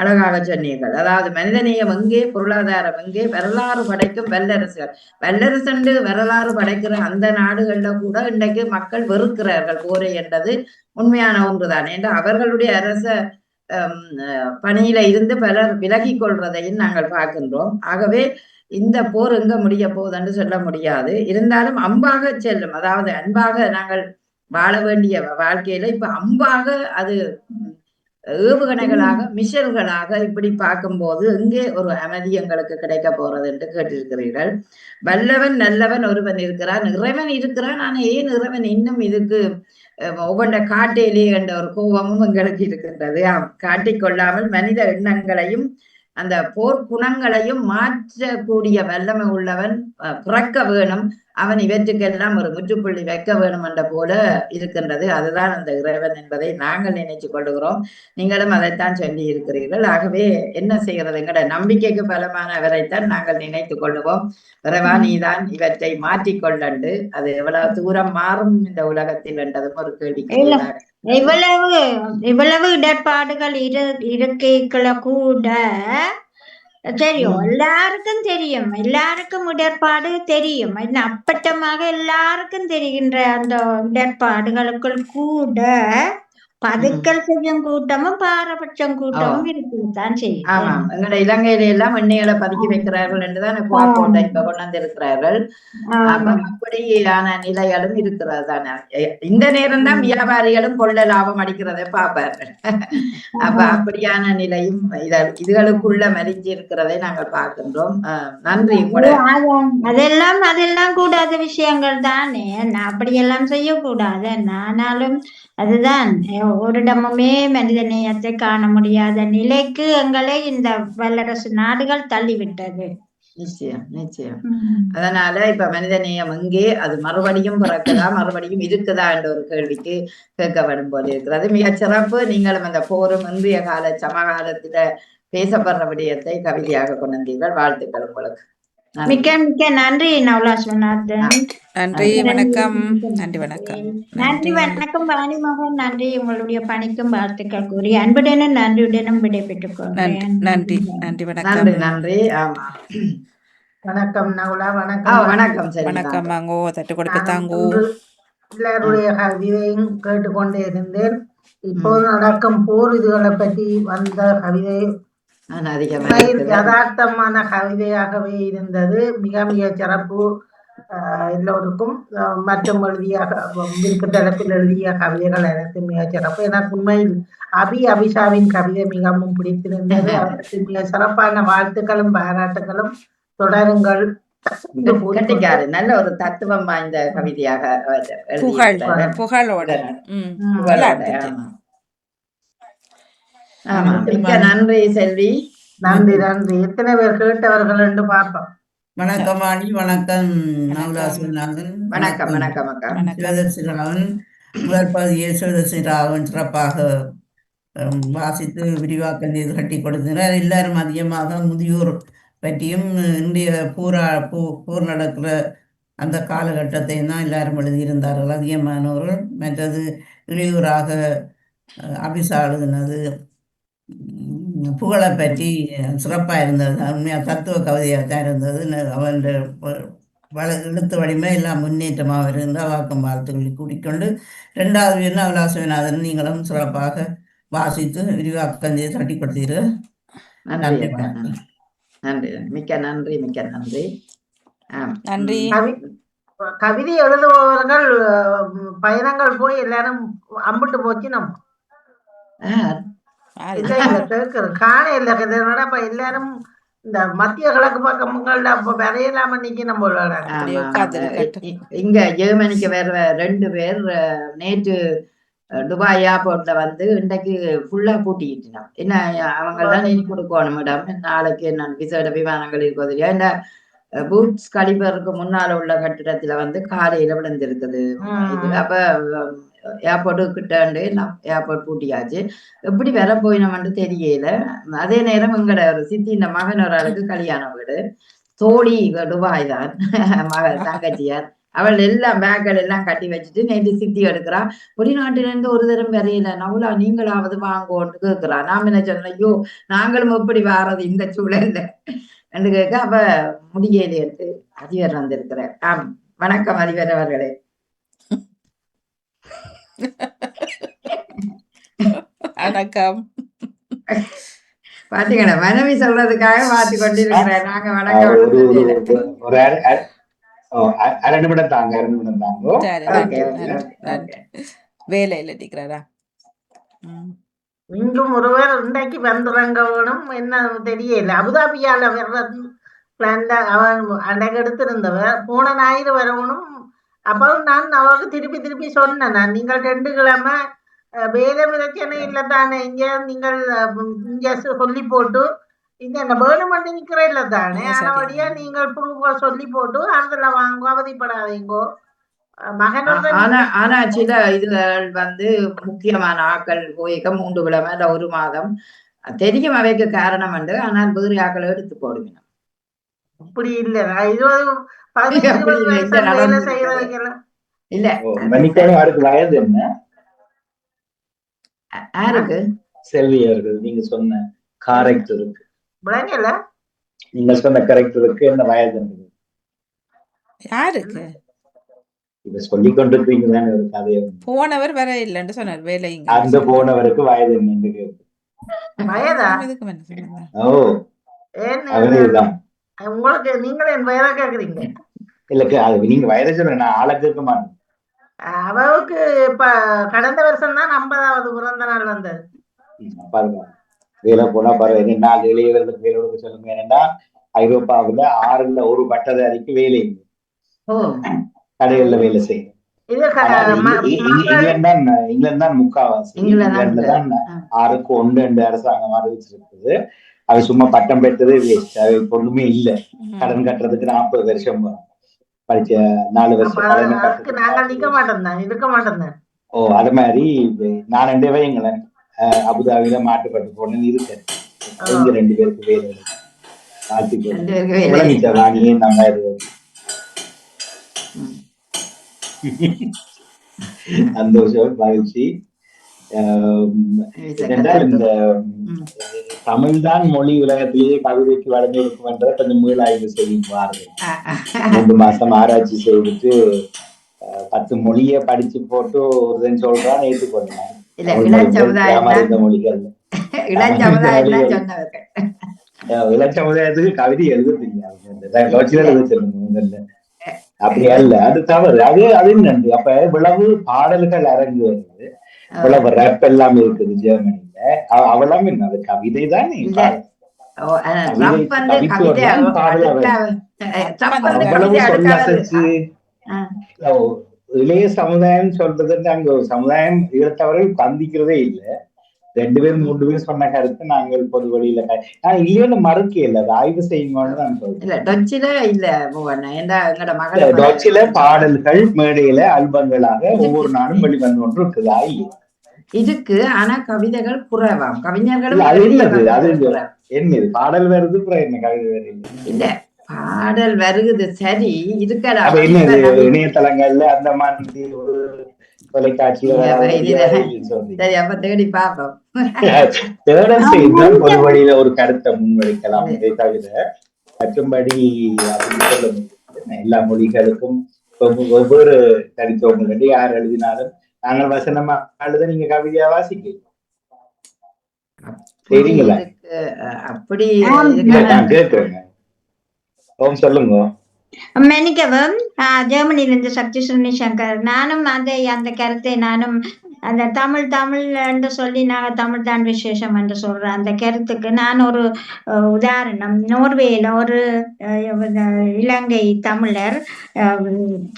அழகாக சொன்னீர்கள். அதாவது மனிதநேயம் எங்கே, பொருளாதாரம் எங்கே, வரலாறு படைக்கும் வல்லரசுகள். வல்லரசு வரலாறு படைக்கிற அந்த நாடுகள்ல கூட இன்றைக்கு மக்கள் வெறுக்கிறார்கள் போரை என்றது உண்மையான ஒன்றுதான். என்று அவர்களுடைய அரச பணியில இருந்து பலர் விலகி கொள்வதையும் நாங்கள் பார்க்கின்றோம். ஆகவே இந்த போர் எங்க முடிய போகுதுன்னு சொல்ல முடியாது. இருந்தாலும் அம்பாக செல்லும், அதாவது அன்பாக நாங்கள் வாழ வேண்டிய வாழ்க்கையில இப்ப அம்பாக அது ஏவுகணைகளாக மிஷல்களாக இப்படி பார்க்கும்போது எங்கே ஒரு அமைதி எங்களுக்கு கிடைக்க போறது என்று கேட்டிருக்கிறீர்கள். வல்லவன் நல்லவன் ஒருவன் இருக்கிறான், இறைவன் இருக்கிறான். ஆனா ஏன் இறைவன் இன்னும் இதுக்கு ஒவ்வொன்ற காட்டிலே என்ற ஒரு கோபமும் எங்களுக்கு இருக்கின்றது. காட்டிக்கொள்ளாமல் மனித எண்ணங்களையும் அந்த போர் குணங்களையும் மாற்றக்கூடிய வல்லமை உள்ளவன் பிறக்க வேணும். அவன் இவற்றுக்கெல்லாம் ஒரு முற்றுப்புள்ளி வைக்க வேணும் என்ற போல இருக்கின்றது. அதுதான் அந்த இறைவன் என்பதை நாங்கள் நினைச்சு கொள்ளுகிறோம். நீங்களும் அதைத்தான் சொல்லி இருக்கிறீர்கள். ஆகவே என்ன செய்கிறது, எங்கட நம்பிக்கைக்கு பலமானவரைத்தான் நாங்கள் நினைத்து கொள்ளுவோம். இறைவா நீதான் இவற்றை மாற்றிக்கொள்ளண்டு. அது எவ்வளவு தூரம் மாறும் இந்த உலகத்தில் என்றதும் ஒரு கேள்விக்குரியதாக. இவ்வளவு இடர்பாடுகள் இருக்கைகளை கூட தெரியும், எல்லாருக்கும் தெரியும், எல்லாருக்கும் இடர்பாடு தெரியும். அப்பட்டமாக எல்லாருக்கும் தெரிகின்ற அந்த இடர்பாடுகளுக்குள் கூட பதுக்கல் செய்யும் கூட்டமும் பாரபட்சம் கூட்டமும் இருக்குதான் செய்யும். ஆமா, எங்கட இலங்கையில எல்லாம் எண்ணெய்களை பதுக்கி வைக்கிறார்கள் என்றுதான் போட்டை இப்ப கொண்டாந்து இருக்கிறார்கள். அப்படியான நிலைகளும் இருக்கிறது தானே. இந்த நேரம் தான் வியாபாரிகளும் கொள்ள லாபம் அடிக்கிறதை பார்ப்பார்கள். அப்ப அப்படியான நிலையும் இதுகளுக்குள்ள மறிஞ்சு இருக்கிறதை நாங்கள் பார்க்கின்றோம். நன்றி. அதெல்லாம் கூடாத விஷயங்கள் தானே, அப்படியெல்லாம் செய்யக்கூடாது. ஆனாலும் அதுதான் ஓரிடமுமே மனித நேயத்தை காண முடியாத நிலைக்கு எங்களை இந்த வல்லரசு நாடுகள் தள்ளிவிட்டது. நிச்சயம் நிச்சயம். அதனால இப்ப மனித நேயம் எங்கே, அது மறுபடியும் பிறக்குதா, மறுபடியும் இருக்குதா என்ற ஒரு கேள்விக்கு கேட்கப்படும் போது இருக்கிறது. மிகச் சிறப்பு. நீங்களும் அந்த போரும் இன்றைய கால சமகாலத்தில பேசப்படுற விடயத்தை கவிதையாக கொண்டு வந்தீர்கள். வாழ்த்துக்கள் உங்களுக்கு. மிக்க மிக்க நன்றி நவலா சொன்னார்தன். நன்றி, வணக்கம். நன்றி, வணக்கம். நன்றி, வணக்கம் வாணிமோகன். நன்றி, உங்களுடைய பணிக்கும் வாழ்த்துக்கள் கூறி அன்புடனும் நன்றியுடனும் விடைபெற்றுக் கொள்கிறேன். நன்றி, நன்றி, வணக்கம். நன்றி, நன்றி. ஆமா, வணக்கம் நவுலா. வணக்கம். வணக்கம். சரி, வணக்கம். வாங்கோ, தட்டு கொடுக்க தாங்கோ. எல்லாருடைய கவிதையும் கேட்டுக்கொண்டே இருந்தேன். இப்போது நடக்கும் போர் இதுகளை பற்றி வந்த கவிதை யதார்த்தமான கவிதையாகவே இருந்தது. மிக மிக சிறப்பு. எல்லோருக்கும் மற்றும் தளத்தில் எழுதிய கவிதைகள் எனக்கு மிக சிறப்பு. எனக்கு உண்மையில் அபிஷாவின் கவிதை மிகவும் பிடித்திருந்தது. அதற்கு மிக சிறப்பான வாழ்த்துக்களும் பாராட்டுகளும். தொடருங்கள். நல்ல ஒரு தத்துவம் வாய்ந்த கவிதையாக புகழோட. மிக்க நன்றி செல்வி. நன்றி நன்றி. எத்தனை பேர் கேட்டவர்கள் என்று பார்ப்போம். வணக்கம் ஆணி. வணக்கம் நவலா சொன்னார்கள். வணக்கம். வணக்கம் அக்கா. சிவதர்சி ராவன் முதல் பகுதியை சிவதர்சி ராவன் சிறப்பாக வாசித்து விரிவாக்கம் செய்து கட்டி கொடுத்தினார். எல்லாரும் அதிகமாக முதியோர் பற்றியும் இன்றைய போர் நடக்கிற அந்த காலகட்டத்தையும் தான் எல்லாரும் எழுதியிருந்தார்கள் அதிகமானவர்கள். மற்றது இளையூராக அபிசா எழுதினது புகழை பற்றி சிறப்பாக இருந்தது. உண்மையாக தத்துவ கவிதையாக தான் இருந்தது. அவன் எழுத்து வலிமை எல்லாம் முன்னேற்றமாக இருந்தால் வாக்கம் வாழ்த்துக்களை கூட்டிக்கொண்டு 2வது வீரன் அவலாசவிநாதன் நீங்களும் சிறப்பாக வாசித்து விரிவாக்கம் செய்து தட்டி கொடுத்தீர்கள். நன்றி. நன்றி, மிக்க நன்றி. மிக்க நன்றி. நன்றி. கவிதை எழுதுபவர்கள் பயணங்கள் போய் எல்லாரும் அம்பிட்டு போச்சு. நம்ம காண இல்ல எல்லாரும் இந்த மத்திய கிழக்கு பக்கங்கள்ல வரையலாம நிக்க நம்ம இங்க ஜெர்மனிக்கு வேற 2 பேர் நேற்று துபாய் ஏர்போர்ட்ல வந்து இன்றைக்கு ஃபுல்லா பூட்டிக்கிட்டோம். என்ன அவங்கெல்லாம் நீ கொடுக்கணும் மேடம், நாளைக்கு நான் விசேட விமானங்கள் இருப்பது. ஏன்னா பூட்ஸ் கலிபருக்கு முன்னால உள்ள கட்டிடத்துல வந்து காலையில விழுந்திருக்குது. அப்ப ஏர்போர்ட்டு கிட்டாண்டு ஏர்போர்ட் பூட்டியாச்சு. எப்படி வர போயினோம்னு தெரியல. அதே நேரம் எங்கட ஒரு சித்தி இந்த மகன் ஒரு ஆளுக்கு கல்யாண வீடு. தோழி துபாய் தான் மகள் தங்கச்சியார். அவள் எல்லாம் பேக்கள் எல்லாம் கட்டி வச்சுட்டு நேற்று சித்தி எடுக்கிறா. வெளிநாட்டில இருந்து ஒரு தரம் வரையில நவுலா நீங்களாவது வாங்கோன்னு கேட்கிறா. நாம என்ன சொன்னோம், ஐயோ நாங்களும் எப்படி வாரது இந்த சூழல்ல என்று கேட்க, அப்ப முடியலை என்று அதிபர் வந்திருக்கிறார். ஆம், வணக்கம் அதிபர் அவர்களே. வணக்கம். பாத்தீங்களா, மனைவி சொல்றதுக்காக பார்த்து கொண்டிருக்கிறேன். நாங்க ஒரு வணக்கம் ஒரு சொல்லல. ஒரு அரை நிமிடம் தாங்க, அரை நிமிடம் தாங்க. சரி, ஓகே நன்றி ஓகே நன்றி ஓகே நன்றி. ஓகே. வேலையில் நிற்கிறாரா? இன்றும் ஒருவர் இன்றைக்கு வந்துறங்க வேணும் என்ன தெரியல. அபுதாபியால வர்றது பிளான்ல அவன் அன்றைக்கு எடுத்திருந்தவர் போன ஞாயிறு வரணும். அப்போ நான் அவருக்கு திருப்பி திருப்பி சொன்னேன், நான் நீங்கள் 2 கிழமை வேலை பிரச்சனை இல்லை தானே, இங்க நீங்கள் இங்க சொல்லி போட்டு இங்க என்ன வேணுமென்று நிக்கிற இல்லை தானே, ஆனபடியா நீங்கள் ப்ரூஃபா சொல்லி போட்டு அதுல வாங்க அவதிப்படாதீங்கோ மகனோட. ஆனா சில இதுகள் வந்து முக்கியமான ஆக்கள் போய்க்க 3 கிழமை இல்ல 1 மாதம் தெரியும் அவைக்கு காரணம் உண்டு. ஆனால் வேறு ஆக்களை எடுத்து போடுவேன். அப்படி இல்ல, 15-20 வருஷம் வேலை செய்யறதுக்கெல்லாம் இல்ல. மன்னிக்கணும். யாருக்கு வயது என்ன? யாருக்கு? செல்வி அவர்கள் நீங்க சொன்ன கரெக்டருக்கு, விளங்கல. நீங்க சொன்ன கரெக்டருக்கு என்ன வயது? யாருக்கு? இத சொல்லிக் கொண்டிருக்கீங்க தானே ஒரு கதையை. போனவர் வர இல்லைன்னு சொன்னார் வேலை. அந்த போனவருக்கு வயது என்னன்னு கேட்டு. வயதா? ஓ, அவரேதான். உங்களுக்கு நீங்களே என் வயதா கேக்குறீங்க? இல்ல, அது நீங்க வயதை சொல்ல, நான் ஆளை கேட்க மாட்டேன். அவருக்கு இப்ப கடந்த வருஷம் தான் 50வது பிறந்த நாள் வந்தது. பாருங்க, வேலை போனா பாருங்க, 4 இளையவர்களுக்கு வேலை கொடுக்க சொல்லுங்க. ஏன்னா ஐரோப்பாவுல 6ல் 1 பட்டதாரிக்கு வேலை இல்லை. கடைகள்ல வேலை செய்யும். இங்கிலாந்து தான் முக்காவாசி. இங்கிலாந்துல தான் 6க்கு 1 அரசாங்கம் அறிவிச்சிருக்குது. அது சும்மா பட்டம் பெற்றது வேஸ்ட். அது ஒண்ணுமே இல்லை. கடன் கட்டுறதுக்கு 40 வருஷம் படிச்ச 4 வருஷம் இருக்க மாட்டேன். ஓ, அது மாதிரி நான் 2 வைங்களேன் அபுதாபியில மாட்டுப்பட்டு போனேன்னு இருக்கேன். 2 பேருக்கு வேலை வாங்கியே நம்ம சந்தோஷம் மகிழ்ச்சி. ஏனென்றால் இந்த தமிழ்தான் மொழி உலகத்திலேயே கவிதைக்கு வளர்ந்து இருக்கும்ன்றதை கொஞ்சம் மீளாய்வு செய்யும் வார்கள். 3 மாசம் ஆராய்ச்சி செய்துட்டு 10 மொழியை படிச்சு போட்டு ஒருதன் சொல்றான் ஏற்றுக்கொள்ளலாம். மொழிகள் இளச்சமுதாயத்துக்கு கவிதை எழுத தெரியாது. அப்படி அல்ல, அது தவறு. அது நன்றி. அப்ப இவ்வளவு பாடல்கள் அரங்கு வருது, இவ்வளவு ரேப் எல்லாம் இருக்குது ஜெர்மனில. அவெல்லாம் என்ன, அது கவிதை தானே. இளைய சமுதாயம் சொல்றது அங்க சமுதாயம் ஈழத்தவர்கள் சந்திக்கிறதே இல்லை. 2 பேர் 3 பேர் சொன்ன கருத்து நாங்கள் பொது வழியில இல்லைன்னு மறுக்க இல்லை, அதை ஆய்வு செய்யுங்கன்னு நான் சொல்றேன். பாடல்கள் மேடையில அல்பங்களாக ஒவ்வொரு நாளும் வெளிவந்து கொண்டு இருக்குதா இருக்கு. ஆனா கவிதைகள் குறைவாம். கவிஞர்களும் அது என்னது பாடல் வருது, என்ன கவிதை வருது இல்ல, பாடல் வருகுது சரி இருக்கலாம். என்னது இணையதளங்கள்ல அந்த மாதிரி தொலைக்காட்சியில தேடி பார்ப்போம். ஒரு வழியில ஒரு கருத்தை முன்வைக்கலாம். இதை தவிர மற்றும்படி அப்படின்னு சொல்ல முடியாது. எல்லா மொழிகளுக்கும் ஒவ்வொரு தனித்துவங்கள். யார் எழுதினாலும் நாங்கள் வசனமா எழுத நீங்க கவிதையா வாசிக்க சரிங்களா? அப்படி நான் கேட்கிறேங்க. சொல்லுங்க. மன்னிக்கவும், ஜெர்மனியிலிருந்து சக்தி சுனிசங்கர். நானும் அந்த கருத்தை நானும் அந்த தமிழ் என்று சொல்லி நாங்கள் தமிழ் தான் விசேஷம் என்று சொல்ற அந்த கருத்துக்கு நான் ஒரு உதாரணம். நோர்வேல ஒரு இலங்கை தமிழர்,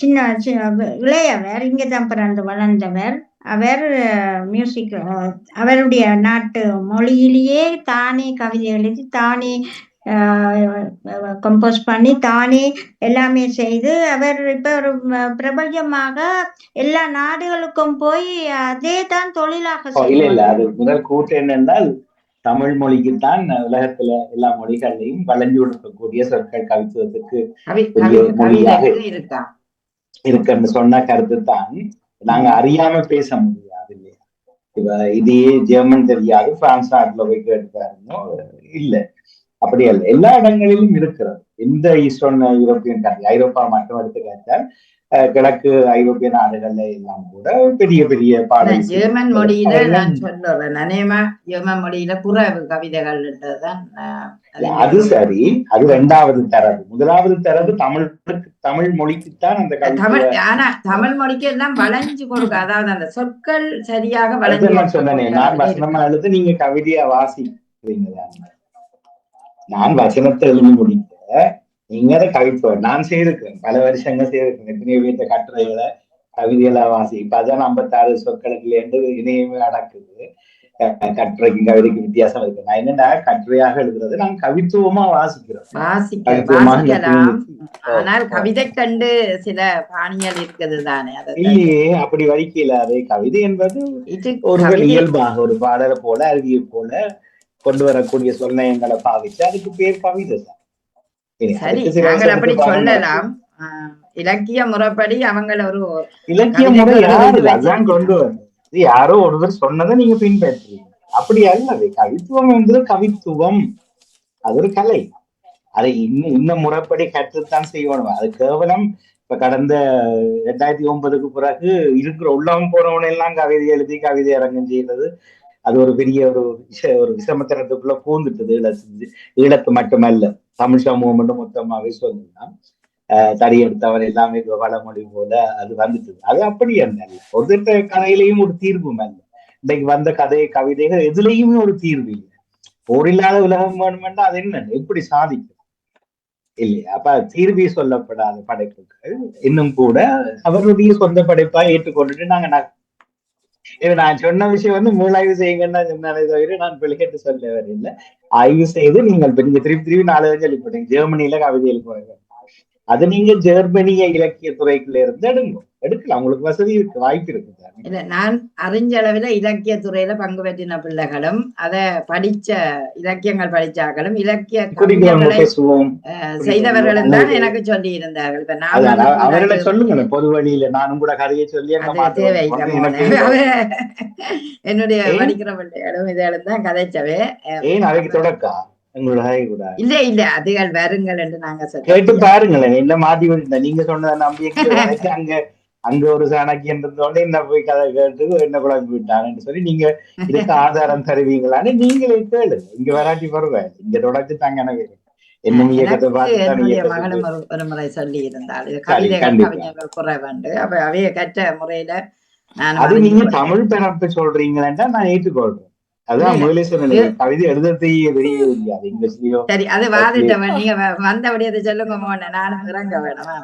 சின்ன இளையவர், இங்கே தான் பிறந்து வளர்ந்தவர். அவர் மியூசிக், அவருடைய நாட்டு மொழியிலேயே தானே கவிதை எழுதி தானே கம்போஸ் பண்ணி தானே எல்லாமே செய்து அவர் இப்ப ஒரு பிரபஞ்சமாக எல்லா நாடுகளுக்கும் போய் அதே தான் தொழிலாக அது முதல் கூட்டு என்னென்னால் தமிழ் மொழிக்குத்தான் உலகத்துல எல்லா மொழிகள்லையும் வளைஞ்சு கொடுக்கக்கூடிய சொற்கள் கவித்துவத்துக்கு உரிய மொழியாக கவிதைக்கு இருக்கா இருக்குன்னு சொன்ன கருத்து தான் நாங்க அறியாம பேச முடியாது இல்லையா. இப்ப இதையே ஜெர்மன் தெரியாது, பிரான்ஸ் நாட்டுல போய் கேட்டு பாருங்க, இல்ல அப்படி அல்ல, எல்லா இடங்களிலும் இருக்கிறது. எந்த ஈஸ்டர்ன் யூரோப்பியன் கண்ட்ரி, ஐரோப்பா மட்டும் எடுத்துக்காட்டால் கிழக்கு ஐரோப்பிய நாடுகள்ல எல்லாம் கூட பெரிய பெரிய பாடல் ஜெர்மன் மொழியில நான் சொல்றேன், அநேகமா ஜெர்மன் மொழியில புறவு கவிதைகள் அது சரி, அது இரண்டாவது தரவு. முதலாவது தரவு தமிழ் மொழிக்குத்தான் அந்த தமிழ். ஆனா தமிழ் மொழிக்கு எல்லாம் வளைஞ்சு கொடுக்க, அதாவது அந்த சொற்கள் சரியாக வளைஞ்சு சொன்னேன். நான் வசனமா எழுது, நீங்க கவிதையா வாசிக்கிறீங்க. நான் வசனத்தை எழுதி முடிக்க நீங்க அதை கவித்துவம் நான் செய்திருக்கேன், பல வருஷங்கள் செய்திருக்கேன். எத்தனையோ வீட்டை கட்டுரைகளை கவிதைகளா வாசி. இப்ப அதான் 56 சொற்களுக்குல இருந்து இணையமே அடக்குது. கட்டுரைக்கு கவிதைக்கு வித்தியாசம் இருக்கு. நான் என்னன்னா கட்டுரையாக எழுதுறது, நான் கவித்துவமா வாசிக்கலாம். ஆனால் கவிதை கண்டு சில பாணிகள் இருக்குது தானே. இல்லையே, அப்படி வரிக்கையில அது கவிதை என்பது ஒரு இயல்பாக ஒரு பாடலை போல அருவியை போல கொண்டு வரக்கூடிய சொன்னயங்களை பாவிச்சு அதுக்கு பேர் கவிதை தான். சரி, நாங்கள் அப்படி சொல்லலாம். இலக்கிய முறைப்படி அவங்கள ஒரு இலக்கிய முறை யாருதான் கொண்டு வந்து யாரோ ஒருவர் சொன்னதை நீங்க பின்பற்றுறீங்க, அப்படி அல்லது கவித்துவம் என்பது கவித்துவம், அது ஒரு கலை. அதை இன்னும் முறைப்படி கற்றுத்தான் செய்யணும். அது கேவலம் இப்ப கடந்த 2009க்கு பிறகு இருக்கிற உள்ளவன் போறவன எல்லாம் கவிதை எழுதி கவிதை அரங்கம் செய்யறது, அது ஒரு பெரிய ஒரு விசமத்தனத்துக்குள்ள பூந்துட்டது. ஈழத்து மட்டுமல்ல, தமிழ் சமூகம் மட்டும் மொத்தமாவே சொல்லலாம். தடி எடுத்தவர் எல்லாமே வளமொழி போல அது வந்துட்டு. அது அப்படி அல்ல. ஒரு கதையிலையும் ஒரு தீர்வும் அல்ல. இன்னைக்கு வந்த கவிதைகள் எதுலையுமே ஒரு தீர்வு இல்லை. போரில்லாத உலகம் வேணுமென்றா அது என்ன, எப்படி சாதிக்கும் இல்லையா? அப்ப தீர்வி சொல்லப்படாத படைப்புகள் இன்னும் கூட அவருடைய சொந்த படைப்பா ஏற்றுக்கொண்டுட்டு நான் சொன்ன விஷயம் மூளாய்வு செய்யுங்கன்னா சொன்னாலே தவிர நான் வெளியிட்டு சொல்ல வரையில. ஆய்வு செய்து நீங்கள் திருப்பி 4 சொல்லிப்பட்டீங்க ஜெர்மனியில கவிதை எழுப்புவாங்க. அது நீங்க ஜெர்மனிய இலக்கிய துறைக்குள்ள இருந்து எடுக்கலாம், உங்களுக்கு வசதி இருக்கு, வாய்ப்பு இருக்கு. இல்ல, நான் அறிஞ்ச அளவுல இலக்கிய துறையில பங்கு பெற்றின பிள்ளைகளும் அதை படிச்ச இலக்கியங்கள் படிச்சார்களும் இலக்கிய செய்தவர்களும் தான் எனக்கு சொல்லி இருந்தார்கள். இப்ப நான் அவர்களை சொல்லுங்க பொது வழியில, நானும் கூட கதையை சொல்லி என்னுடைய படிக்கிற பிள்ளைகளும் இதெல்லாம் தான் கதைச்சவே. ஏன் அவைக்கு தொடக்கா இல்ல இல்ல அதுகள் வருங்கள் என்று நாங்க கேட்டு பாருங்களேன். என்ன மாத்தி விட்டு நீங்க சொன்னதை நம்பி அங்க ஒரு சாணக்கியன் இருந்தோட என்ன போய் கதை கேட்டு என்ன குழம்பு விட்டான்னு சொல்லி நீங்க இதுக்கு ஆதாரம் தருவீங்களான்னு நீங்களே கேளு. இங்க வராட்டி வருவேன், இங்க தொடர்ச்சி தாங்க என்ன இயக்கத்தை பார்த்து மகளும் ஒரு முறை சொல்லி இருந்தால் கவிஞர்கள் குறைவண்டு. அப்ப அவைய கற்ற முறையில அது நீங்க தமிழ் பிறப்பு சொல்றீங்களா நான் ஏற்றுக்கொள்றேன். அதான் கவிதை எழுதத்தையே வெளியே முடியாது இங்கிலீஷ்லயோ. சரி, அது வாதிட்டவன் நீங்க வந்தபடி அதை சொல்லுங்க, நானும் இறங்க வேணுமா?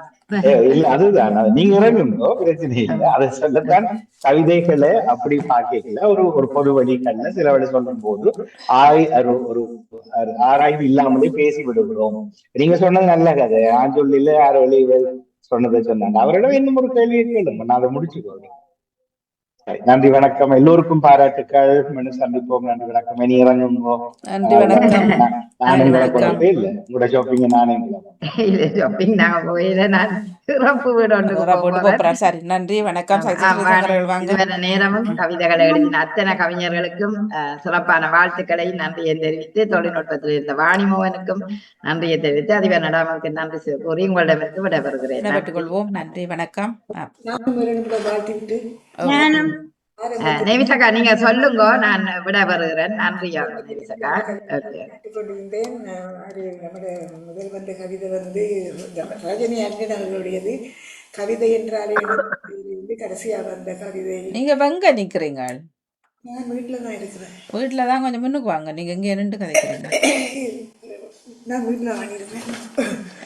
இல்ல அதுதான் நீங்க இறங்குங்க, பிரச்சனை இல்லை. அதை சொல்லத்தான் கவிதைகளை அப்படி பாக்கல ஒரு பொது வழிகள்ல சில வழி சொல்லும் போது ஒரு ஆராய்வு இல்லாமலே பேசி விடுகிறோம். நீங்க சொன்னது நல்ல கதை, நான் சொல்ல யார் வெளியே சொன்னதை சொன்னாங்க. அவரிடம் இன்னும் ஒரு கேள்வியை கேளுங்க, நான் அதை முடிச்சுக்கோங்க. நன்றி, வணக்கம். எல்லோருக்கும் பாராட்டுக்கள். சந்திப்போம். நன்றி, வணக்கம். இனி இறங்குங்க. நன்றி, வணக்கம். நானே இல்ல உங்களோட ஷாப்பிங் நானே ஷாப்பிங் நாங்க போயில நான் சிறப்பு வீடு. சரி, நன்றி, வணக்கம். நேரமும் கவிதைகளை எழுதின அத்தனை கவிஞர்களுக்கும் சிறப்பான வாழ்த்துக்களை நன்றியை தெரிவித்து, தொழில்நுட்பத்தில் இருந்த வாணிமோகனுக்கும் நன்றியை தெரிவித்து, அதிபர் நடாமலுக்கு நன்றி கூறி உங்களிடமிருந்து விடைபெறுகிறேன். கொள்வோம். நன்றி, வணக்கம். நேவிசகா நீங்க சொல்லுங்க, நான் விடைபெறுகிறேன். நன்றியா நேவிசகா. முதல் வந்த கவிதை ரஜினி அண்ணன் அவர்களுடையது. கவிதை என்றாலே கடைசியா வந்த கவிதை. நீங்க வெங்க நிக்கிறீங்க? நான் வீட்டுலதான் இருக்கிறேன். வீட்டுலதான், கொஞ்சம் முன்னுக்கு வாங்க. நீங்க இங்க நின்று கதைக்கிறீங்க. நான் வீட்டுல வாங்கிருக்கேன்.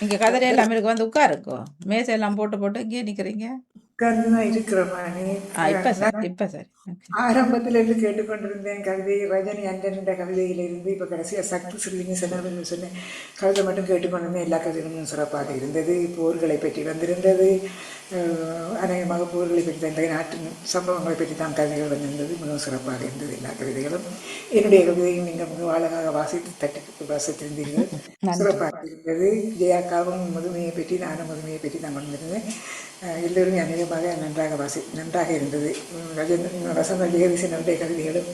இங்க கதிரை எல்லாம் இருக்கு, வந்து உட்காருக்கோ. மேசை எல்லாம் போட்டு இங்கே நிக்கிறீங்க. உட்கார்ந்துதான் இருக்கிறோமானே. இப்ப சரி இப்ப சரி ஓகே. ஆரம்பத்துல இருந்து கேட்டுக்கொண்டிருந்தேன் கவிதை ரஜினி அண்டன் என்ற கவிதையிலிருந்து இப்போ கடைசியாக சக்தி சொல்லிங்க சொன்னேன் கவிதை மட்டும் கேட்டுக்கொண்டிருந்தேன். எல்லா கவிதைகளும் சிறப்பாக இருந்தது. போர்களை பற்றி வந்திருந்தது. அநேகமாக போர்களை பற்றி இந்த நாட்டின் சம்பவங்களை பற்றி தான் கவிதைகள் வந்திருந்தது. மிகவும் சிறப்பாக இருந்தது எல்லா கவிதைகளும். என்னுடைய கவிதையும் நீங்கள் மிகவும் அழகாக தட்டி வாசித்திருந்தீர்கள். சிறப்பாக இருந்தது. ஜெயாக்காவும் முதுமையை பற்றி நானும் முதுமையை பற்றி நான் வந்திருந்தேன். எல்லோருமே அநேகமாக நன்றாக இருந்தது. வசந்த ஜெகதீசனுடைய கவிதைகளும்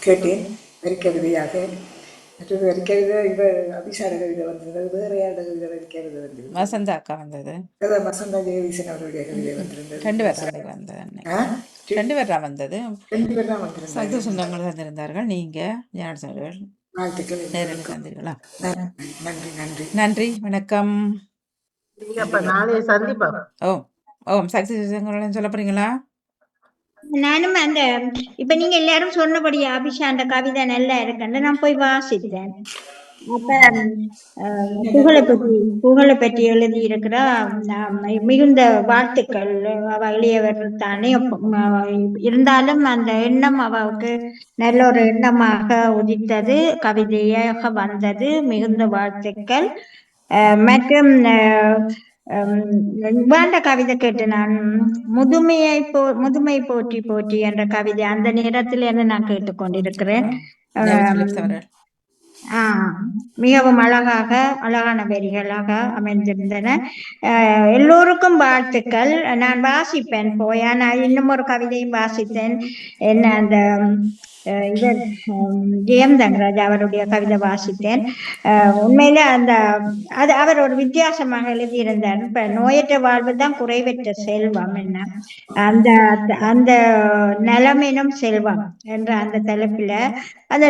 கேட்டேன் வரிக்கவிதையாக. மற்றது வரிக்கவிதை இவர் அபிஷார கவிதை வந்திருந்தது. வேற யாரோட கவிதை வரிக்கவிதை வந்திருந்தது? வசந்தா அக்கா வந்தது. அதான் வசந்தா ஜெகதீசன் அவருடைய கவிதை வந்திருந்தது. 2 பேர் வந்தது. 2 பேர் தான் வந்தது. 2 பேர் தான் வந்திருந்தாங்க. சக்தி சொந்தங்கள் வந்திருந்தார்கள். நீங்க ஞானசர்கள் வாழ்த்துக்கள். நேரில் தந்தீர்களா? நன்றி நன்றி நன்றி வணக்கம். அப்ப நாளைய சந்திப்போம். ஓம் சக்தி சொந்தங்கள் சொல்ல போறீங்களா? நானும் அந்த இப்ப நீங்க எல்லாரும் சொன்னபடி அபிஷா அந்த கவிதை நல்லா இருக்குன்னு நான் போய் வாசித்தேன். அப்ப புகழை பற்றி எழுதி இருக்கிற மிகுந்த வாழ்த்துக்கள். அவ எளியவர் தானே, இருந்தாலும் அந்த எண்ணம் அவருக்கு நல்ல ஒரு எண்ணமாக உதித்தது, கவிதையாக வந்தது. மிகுந்த வாழ்த்துக்கள். மற்றும் வேண்ட கவிதை கேட்டு நான் முதுமை போற்றி போற்றி என்ற கவிதை அந்த நேரத்தில் இருந்து நான் கேட்டுக்கொண்டிருக்கிறேன். மிகவும் அழகான வரிகளாக அமைந்திருந்தன. எல்லோருக்கும் வாழ்த்துக்கள். நான் வாசிப்பேன் போய். நான் இன்னும் ஒரு கவிதையும் வாசித்தேன். என்ன அந்த இவர் ஜெயம் தங்கராஜ் அவருடைய கவிதை வாசித்தேன். உண்மையில அவர் ஒரு வித்தியாசமாக எழுதியிருந்தார். இப்ப நோயற்ற வாழ்வு தான் குறைவற்ற செல்வம், என்ன அந்த அந்த நலமெனும் செல்வம் என்ற அந்த தலைப்புல அந்த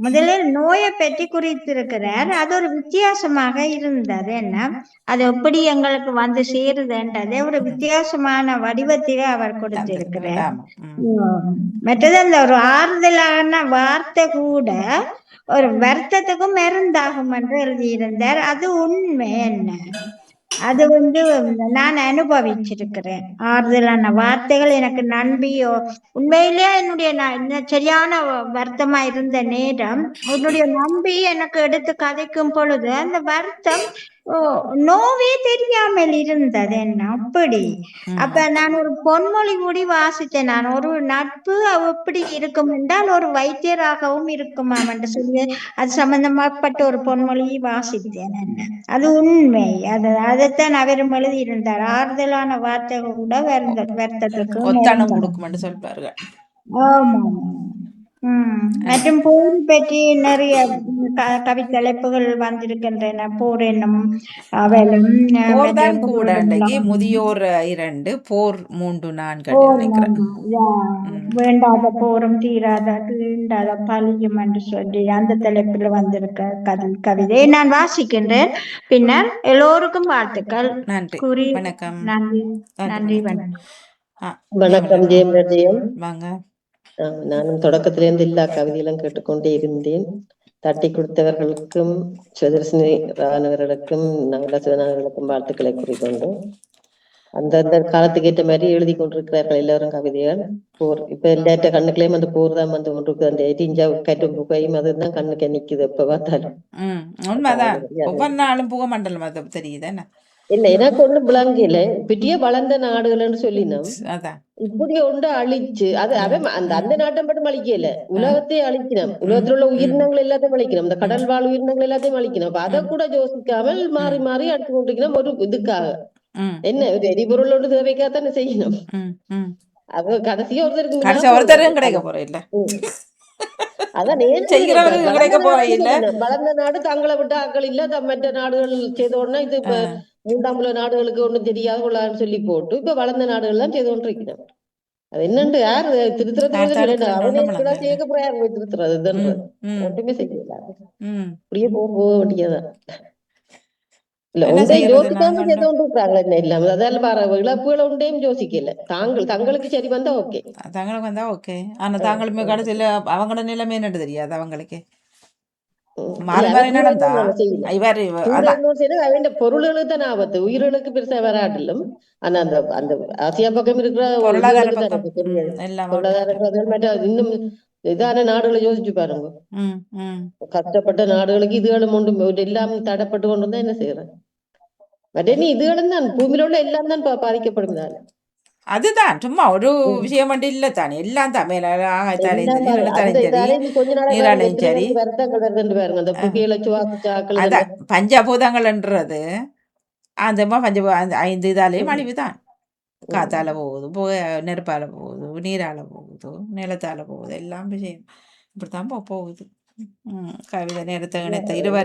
முதலில் நோயை பற்றி குறித்திருக்கிறார். அது ஒரு வித்தியாசமாக இருந்தது. என்ன அது எப்படி எங்களுக்கு வந்து சேருதுன்றதை ஒரு வித்தியாசமான வடிவத்திலே அவர் கொடுத்திருக்கிறார். மற்றது அந்த ஒரு ஆறுதலான வார்த்தை கூட ஒரு வருத்தத்துக்கும் மருந்தாகும் என்று எழுதியிருந்தார். அது உண்மை. என்ன அது நான் அனுபவிச்சிருக்கிறேன். ஆறுதலான வார்த்தைகள் எனக்கு நம்பியோ உண்மையிலேயே என்னுடைய சரியான வருத்தமா இருந்த நேரம் என்னுடைய நம்பி எனக்கு எடுத்து கதைக்கும் பொழுது அந்த வருத்தம் நோவே தெரியாமல் இருந்தது. என்ன அப்படி அப்ப நான் ஒரு பொன்மொழி கூடி வாசித்தேன். நான் ஒரு நட்பு எப்படி இருக்கும் என்றால் ஒரு வைத்தியராகவும் இருக்குமாம் என்று சொல்லி அது சம்பந்தமாப்பட்ட ஒரு பொன்மொழி வாசித்தேன். என்ன அது உண்மை. அதைத்தான் அவரும் எழுதியிருந்தார். ஆறுதலான வார்த்தைகள் கூட வருத்தத்துக்கு சொல்வார்கள். ஆமா. மற்றும் போர் பற்றி நிறைய கவித்தலைப்புகள் வந்திருக்கின்றன. போர் என்னும் அவளும் முதியோர் 2 போர் 3 4 வேண்டாத போரும் தீண்டாத பழியும் என்று சொல்லி அந்த தலைப்பில் வந்திருக்க கவிதையை நான் வாசிக்கின்றேன். பின்னர் எல்லோருக்கும் வாழ்த்துக்கள் கூறி வணக்கம். நன்றி வணக்கம். வணக்கம் ஜெயம். வாங்க. நானும் தொடக்கத்திலிருந்து எல்லா கவிதைகளும் கேட்டுக்கொண்டே இருந்தேன். தட்டி கொடுத்தவர்களுக்கும் சுதர்சினி ராணவர்களுக்கும் நவலசுவனர்களுக்கும் வாழ்த்துக்களை கூறிக்கொண்டு அந்தந்த காலத்துக்கு ஏற்ற மாதிரி எழுதி கொண்டிருக்கிறார்கள் எல்லாரும் கவிதைகள். போர் இப்ப எல்லாற்ற கண்ணுக்குள்ளேயும் அந்த போர் தான் வந்து கொண்டிருக்கு. அந்த எரிஞ்சா கட்டும் புகையும் அதுதான் கண்ணுக்கு நிக்குது எப்ப பார்த்தாலும். உண்மைதான். ஒவ்வொரு நாளும் புகை மண்டலம் தெரியுது. இல்ல எனக்கு ஒண்ணு விளங்கல. பெரிய வளர்ந்த நாடுகள்னு சொல்லினோம். இப்படி ஒன்று அழிச்சு அது அந்த நாட்டை மட்டும் அழிக்கல, உலகத்தையும் அழிக்கணும். உலகத்துல உள்ள உயிரினங்கள் எல்லாத்தையும் அழிக்கணும். இந்த கடல் வாழ் உயிரினங்கள் எல்லாத்தையும் அழிக்கணும். அப்ப அதை கூட யோசிக்காமல் மாறி மாறி அடுத்து கொண்டிருக்கணும். ஒரு இதுக்காக என்ன ஒரு எரிபொருள் ஒன்று தேவைக்காகத்தானே செய்யணும். அது கடைசியா ஒருத்தருக்கு கிடைக்க போற இல்ல. அதான் வளர்ந்த நாடு தங்களை விட்டு ஆக்கள் இல்ல, மற்ற நாடுகள் செய்த உடனே இது இப்ப 3ஆம் உலக நாடுகளுக்கு ஒண்ணும் தெரியாது கொள்ளான்னு சொல்லி போட்டு இப்ப வளர்ந்த நாடுகள் எல்லாம் செய்து கொண்டு இருக்கிறோம். அது என்னன்னு யாரு திருத்துறது அவனே சேர்க்க போற யாரு போய் திருத்துறது ஒன்றுமே செய்யல. அப்படியே போக வேண்டியதான். இல்ல உண்டை யோசிக்காம செய்து கொண்டு இருக்கிறாங்க. என்ன இல்லாம அதால வர இழப்புகளை உண்டையும் யோசிக்கல. தங்களுக்கு சரி வந்தா ஓகே, தங்களுக்கு வந்தா ஓகே. ஆனா தாங்களுமே கடைசியில அவங்களோட நிலைமை என்னட்டு தெரியாது அவங்களுக்கு. மாறி மாறி நடந்தா இவர் அவன் பொருள்களுக்கு தான் ஆபத்து, உயிர்களுக்கு பெருசா வராட்டிலும். ஆனா அந்த அந்த ஆசியா பக்கம் இருக்கிற பொருளாதார உயிர்களுக்கு பக்கம் தானே எல்லாம் பொருளாதார இன்னும் இதான நாடுகளை யோசிச்சு பாருங்க. கஷ்டப்பட்ட நாடுகளுக்கு இதுகளும் ஒன்று எல்லாம் தடைப்பட்டு கொண்டு வந்தா என்ன செய்யறேன். மற்ற நீ இதுகளும் தான் பூமியில உள்ள எல்லாம் தான் பாதிக்கப்படும் தானே. அதுதான் சும்மா ஒரு விஷயம் மட்டும் இல்ல தானே, எல்லாம் தான் மேல சரி. அதான் பஞ்சபூதங்கள்ன்றது அந்த அந்த 5 இதாலேயும் அழிவுதான். காத்தால போகுது, நெருப்பால போகுது, நீரால போகுது, நிலத்தால போகுது, எல்லாம் விஷயம் இப்படித்தான் போகுது. கவிதை நேரத்தை இணைத்த இருவர்